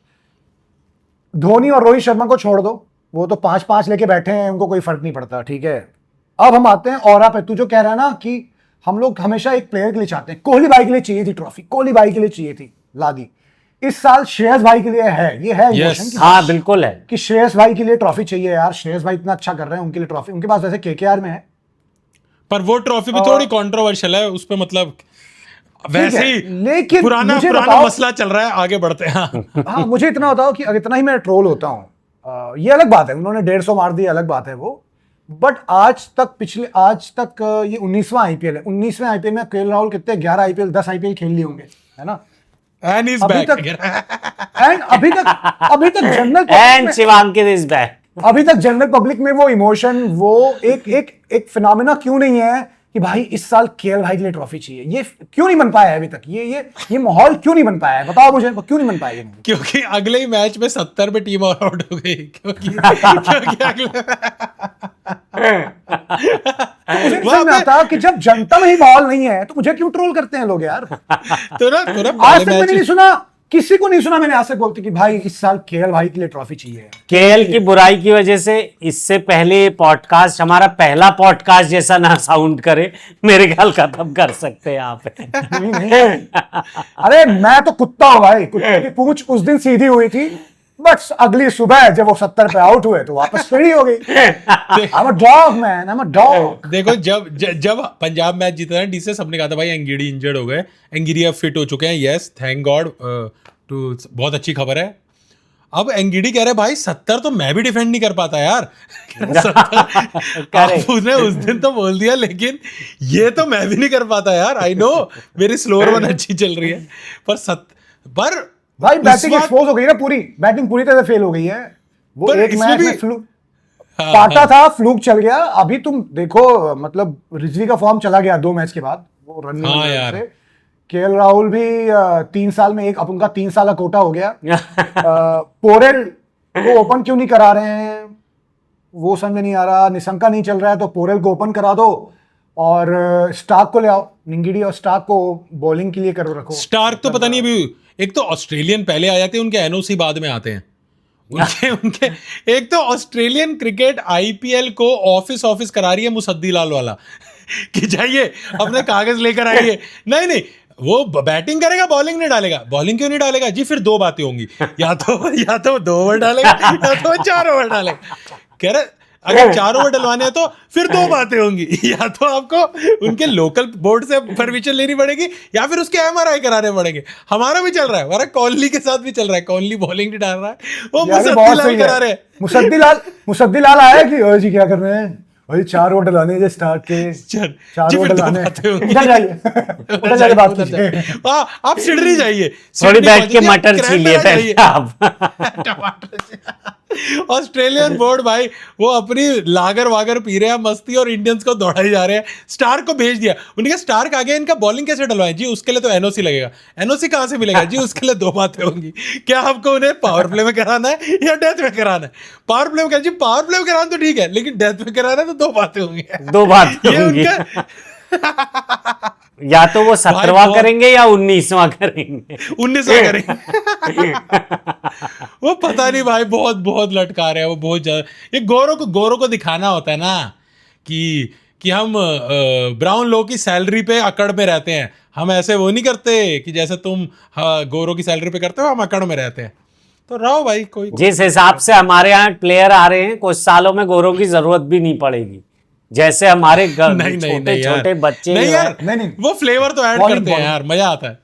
धोनी और रोहित शर्मा को छोड़ दो, वो तो 5-5 लेके बैठे हैं, उनको कोई फर्क नहीं पड़ता, ठीक है। अब हम आते हैं और पे, तू जो कह रहा है ना कि हम लोग हमेशा एक प्लेयर के लिए चाहते हैं, कोहली भाई के लिए चाहिए थी ट्रॉफी, कोहली भाई के लिए चाहिए थी, ला दी। इस साल श्रेयस भाई के लिए है, ये है इमोशन की, हाँ बिल्कुल है कि श्रेयस भाई के लिए ट्रॉफी चाहिए यार, श्रेयस भाई इतना अच्छा कर रहे हैं, उनके लिए ट्रॉफी, उनके पास वैसे KKR में है, पर वो ट्रॉफी भी थोड़ी कंट्रोवर्शियल है, उस पे मतलब वैसे ही लेकिन पुराना मसला चल रहा है, आगे बढ़ते हैं। हाँ मुझे इतना बताओ कि इतना ही मैं ट्रोल होता हूँ, ये अलग बात है, उन्होंने 150 मार दी, अलग बात है वो, बट आज तक ये 19वां IPL है, 19वें IPL में KL राहुल कितने 11 IPL 10 IPL खेल लिए होंगे, है ना, And he's अभी back तक again. एंड अभी तक general and Shivankit is back. अभी तक जनरल पब्लिक में वो इमोशन, वो एक फिनोमेना क्यों नहीं है कि भाई इस साल KL भाई के लिए ट्रॉफी चाहिए, ये क्यों नहीं बन पाया है अभी तक, ये माहौल क्यों नहीं बन पाया है, बताओ मुझे, क्यों नहीं बन पाया ये? क्योंकि अगले ही मैच में 70 पे टीम और आउट हो गई, क्योंकि अगले मुझे समझ में आता कि जब जनता में ही माहौल नहीं है तो मुझे क्यों ट्रोल करते हैं लोग यार। तो ना आज तक मैंने नहीं सुना, किसी को नहीं सुना मैंने आज तक बोलते कि भाई इस साल KL भाई के लिए ट्रॉफी चाहिए। KL की बुराई की वजह से इससे पहले पॉडकास्ट, हमारा पहला पॉडकास्ट जैसा ना साउंड करे, मेरे ख्याल खत्म कर सकते हैं यहाँ पे। नहीं। अरे मैं तो कुत्ता हूँ भाई, कुत्ते की पूंछ उस दिन सीधी हुई थी, बट अगली सुबह जब वो 70 पे आउट हुए तो वापस सीधी हो गई। I'm a dog man, I'm a dog। देखो जब पंजाब मैच जीता था डीसी, सबने कहा था भाई एंगिडी इंजर्ड हो गए, एंगिडी अब फिट हो चुके हैं, यस थैंक गॉड, तो बहुत अच्छी खबर है। अब एंगिडी कह रहे भाई 70 तो मैं भी डिफेंड नहीं कर पाता यार। उसने उस दिन तो बोल दिया, लेकिन ये तो मैं भी नहीं कर पाता यार, आई नो मेरी स्लोअर वन अच्छी चल रही है, पर भाई बैटिंग एक्सपोज हो गई ना, बैटिंग पूरी तरह फेल हो गई है। वो एक मैच में फ्लूक पाटा था, फ्लूक चल गया। अभी तुम देखो, मतलब रिजवी का फॉर्म चला गया 2 मैच के बाद, वो रन से। KL राहुल भी 3 साल में अब उनका 3 साल का कोटा हो गया। पोरेल को ओपन क्यों नहीं करा रहे हैं वो समझ नहीं आ रहा। निशंका नहीं चल रहा है तो पोरेल को ओपन करा दो और स्टार्क को ले आओ, निंगिडी और स्टार्क को बॉलिंग के लिए करो रखो। स्टार्क तो पता नहीं, अभी एक तो ऑस्ट्रेलियन पहले आ जाते हैं, उनके NOC बाद में आते हैं। उनके एक तो ऑस्ट्रेलियन क्रिकेट IPL को ऑफिस करा रही है मुसद्दी लाल वाला कि जाइए अपने कागज लेकर आइए। नहीं वो बैटिंग करेगा, बॉलिंग नहीं डालेगा। बॉलिंग क्यों नहीं डालेगा जी? फिर 2 बातें होंगी, या तो 2 ओवर डालेगा या तो 4 ओवर डालेगा। कह रहे अगर 4 ओवर डलवाने हैं तो फिर 2 बातें होंगी, या तो आपको उनके लोकल बोर्ड से परमिशन लेनी पड़ेगी या फिर उसके MRI कराने पड़ेंगे। हमारा भी चल रहा है, हमारा कोहली के साथ भी चल रहा है। कोहली बॉलिंग नहीं डाल रहा है, वो मुसद्दी लाल करा रहे हैं। मुसद्दी लाल आया कि जी क्या कर रहे हैं, भाई 4 ओवर डलाने जो स्टार्ट के, चल, 4 जी, ओवर फिर दो डलाने। बातें होंगी। उधर जाइए, उधर जाके बात कीजिए। आप सिडनी जाइए, थोड़ी सिडनी बैठ के पहुंचेंगे, मटर छीलिए क्रैनबेरी पहले जाइए। आप। टमाटर ऑस्ट्रेलियन बोर्ड भाई वो अपनी लागर वागर पी रहे हैं मस्ती, और इंडियंस को दौड़ाई जा रहे हैं। स्टार्क को भेज दिया, उन्होंने कहा स्टार्क आ गया, इनका बॉलिंग कैसे डलवाएं जी, उसके लिए तो एनओसी लगेगा। एनओसी कहां से मिलेगा जी, उसके लिए दो बातें होंगी, क्या आपको उन्हें पावर प्ले में कराना है या डेथ में कराना है। पावर प्ले में कराना जी, पावर प्ले में कराना तो ठीक है, लेकिन डेथ में कराना है तो दो बातें होंगी। दो बातें ये होंगी, उनका या तो वो 17वां बहुत- करेंगे या 19वां करेंगे। 19वां करेंगे। वो पता नहीं भाई, बहुत बहुत लटका रहे हैं वो, बहुत ज्यादा। ये गोरों को दिखाना होता है ना कि हम ब्राउन लोग की सैलरी पे अकड़ में रहते हैं। हम ऐसे वो नहीं करते कि जैसे तुम गोरों की सैलरी पे करते हो, हम अकड़ में रहते हैं। तो रहो भाई, कोई जिस हिसाब से हमारे यहाँ प्लेयर आ रहे हैं, कुछ सालों में गोरों की जरूरत भी नहीं पड़ेगी। जैसे हमारे छोटे यार। छोटे बच्चे नहीं जो यार, हैं, नहीं। वो फ्लेवर तो ऐड Bowling, करते हैं bowling। यार, मजा आता है।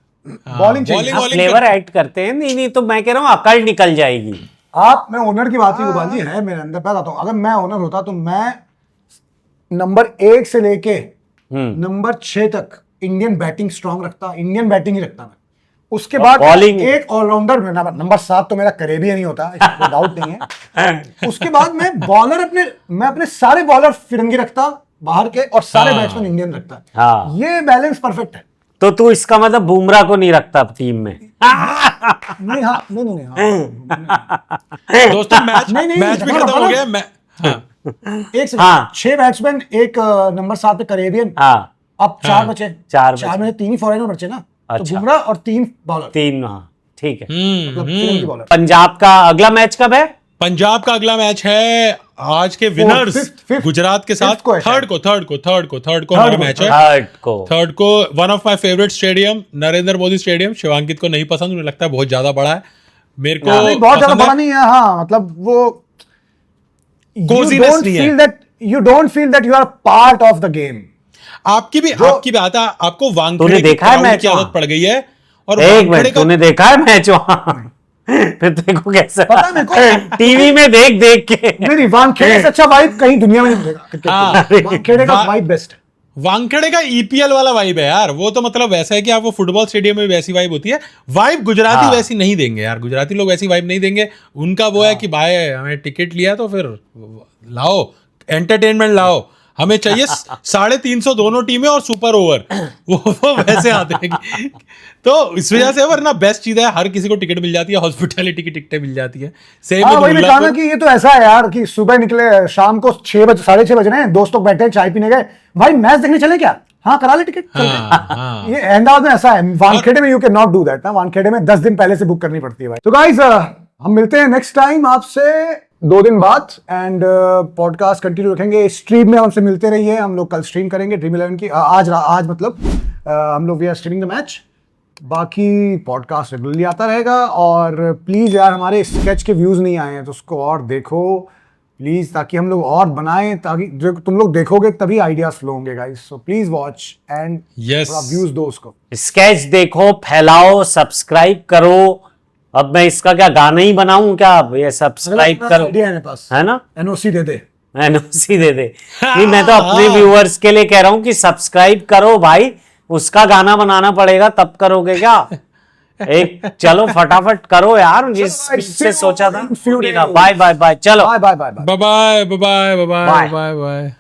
Bowling चाहिए। bowling फ्लेवर ऐड करते हैं। नहीं तो मैं कह रहा हूँ अकड़ निकल जाएगी। आप, मैं ओनर की बात ही गोपाल जी है मेरे अंदर, बताता हूँ। अगर मैं ओनर होता तो मैं नंबर 1 से लेके नंबर 6 तक इंडियन बैटिंग स्ट्रांग रखता, इंडियन बैटिंग ही रखता मैं। उसके बाद bowling- एक ऑलराउंडर, नंबर 7 तो मेरा करेबियन ही होता, इसमें डाउट नहीं है। उसके बाद मैं अपने सारे बॉलर फिरंगी रखता बाहर के, और सारे बैट्समैन इंडियन रखता। हाँ। ये बैलेंस परफेक्ट है। तो तू इसका मतलब बुमराह को नहीं रखता टीम में। नहीं, हाँ, नहीं, हाँ। दोस्तों मैच नहीं, मैच भी देखो खत्म ना, हो गया। मैं एक से हाँ। 6 बैट्समैन, एक नंबर 7 पे करेबियन। हाँ, अब 4 बचे, चार 4 में 3 ही फॉरेनर बचे ना, तो अच्छा। बुमराह और 3 बॉलर, 3। हाँ ठीक है। मतलब फिरंगी बॉलर। पंजाब का अगला मैच कब है? पंजाब का अगला मैच है आज के विनर्स fifth, गुजरात के साथ। fifth को है थर्ड को हमारा मैच है। थर्ड को one of my favourite stadium, Narendra Modi stadium. Shivankit को नहीं पसंद, मुझे लगता है बहुत ज्यादा बड़ा है। मेरे को नहीं, बहुत ज्यादा पसंद है। बड़ा नहीं है। हाँ, मतलब वो Coziness नहीं है। you don't feel that you are part of the game. आपकी भी बात है, आपको तूने वांगखेड़े की देखा है crowd मैच की आदत वहाँ? पड़ गई है। और एक वानखेड़े मिनट, का तूने देखा है मैच वहाँ? फिर देखो कैसे पता है मेरे को। टीवी में देख के। नहीं, वानखेड़े से अच्छा वाइब कहीं दुनिया में नहीं मिलेगा क्रिकेट हाँ। के लिए। वानखेड़े का वा- वाइब बेस्ट है। वानखेड़े का ईपीएल वाला वाइब है यार। वो तो मतलब वैसा है कि आप वो फुटबॉल स्टेडियम में वैसी वाइब होती है। वाइब गुजराती हाँ। वैसी नहीं देंगे यार, गुजराती लोग वैसी वाइब नहीं देंगे। उनका वो है कि भाई हमें टिकट लिया तो फिर लाओ, एंटरटेनमेंट लाओ, हमें चाहिए 350 दोनों टीमें और सुपर ओवर। वो वैसे आते हैं तो इस वजह से, वरना बेस्ट चीज है, हर किसी को टिकट मिल जाती है, हॉस्पिटैलिटी की टिकटें मिल जाती है। सेम हाँ, वही मैं कहा ना कि ये तो ऐसा है यार कि सुबह निकले, शाम को 6 बजे, 6:30 बज रहे हैं, दोस्त लोग बैठे हैं, चाय पीने गए, भाई मैच देखने चले क्या? हाँ, करा ले टिकट। हाँ। ये अहमदाबाद में ऐसा है। वानखेड़े में you can not do that ना। वानखेड़े में 10 दिन पहले से बुक करनी पड़ती है भाई। तो गाइस, हम मिलते हैं नेक्स्ट टाइम आपसे 2 दिन बाद, एंड पॉडकास्ट कंटिन्यू रखेंगे। स्ट्रीम में हमसे मिलते रहिए। हम लोग कल स्ट्रीम करेंगे ड्रीम 11 की। आज मतलब हम लोग we are streaming the match. बाकी पॉडकास्ट रेगुलरली आता रहेगा। और प्लीज़ यार, हमारे स्केच के व्यूज़ नहीं आए हैं तो उसको और देखो प्लीज़, ताकि हम लोग और बनाएं, ताकि जो तुम लोग देखोगे तभी आइडियाज फ्लो होंगे guys. So please watch and Yes. थोड़ा व्यूज़ दो उसको। स्केच देखो, फैलाओ, सब्सक्राइब करो। अब मैं इसका क्या गाना ही बनाऊं क्या? अब ये सब्सक्राइब करो, आइडिया है मेरे पास, है ना? एनओसी दे दे। एनओसी दे दे। नहीं, मैं तो अपने व्यूअर्स के लिए कह रहा हूं कि सब्सक्राइब करो भाई। उसका गाना बनाना पड़ेगा, तब करोगे क्या? एक चलो फटाफट करो यार, जिस चलो भाई, से सोचा था। few days. Bye bye bye, चलो bye bye bye bye. Bye bye bye bye Bye. Bye bye.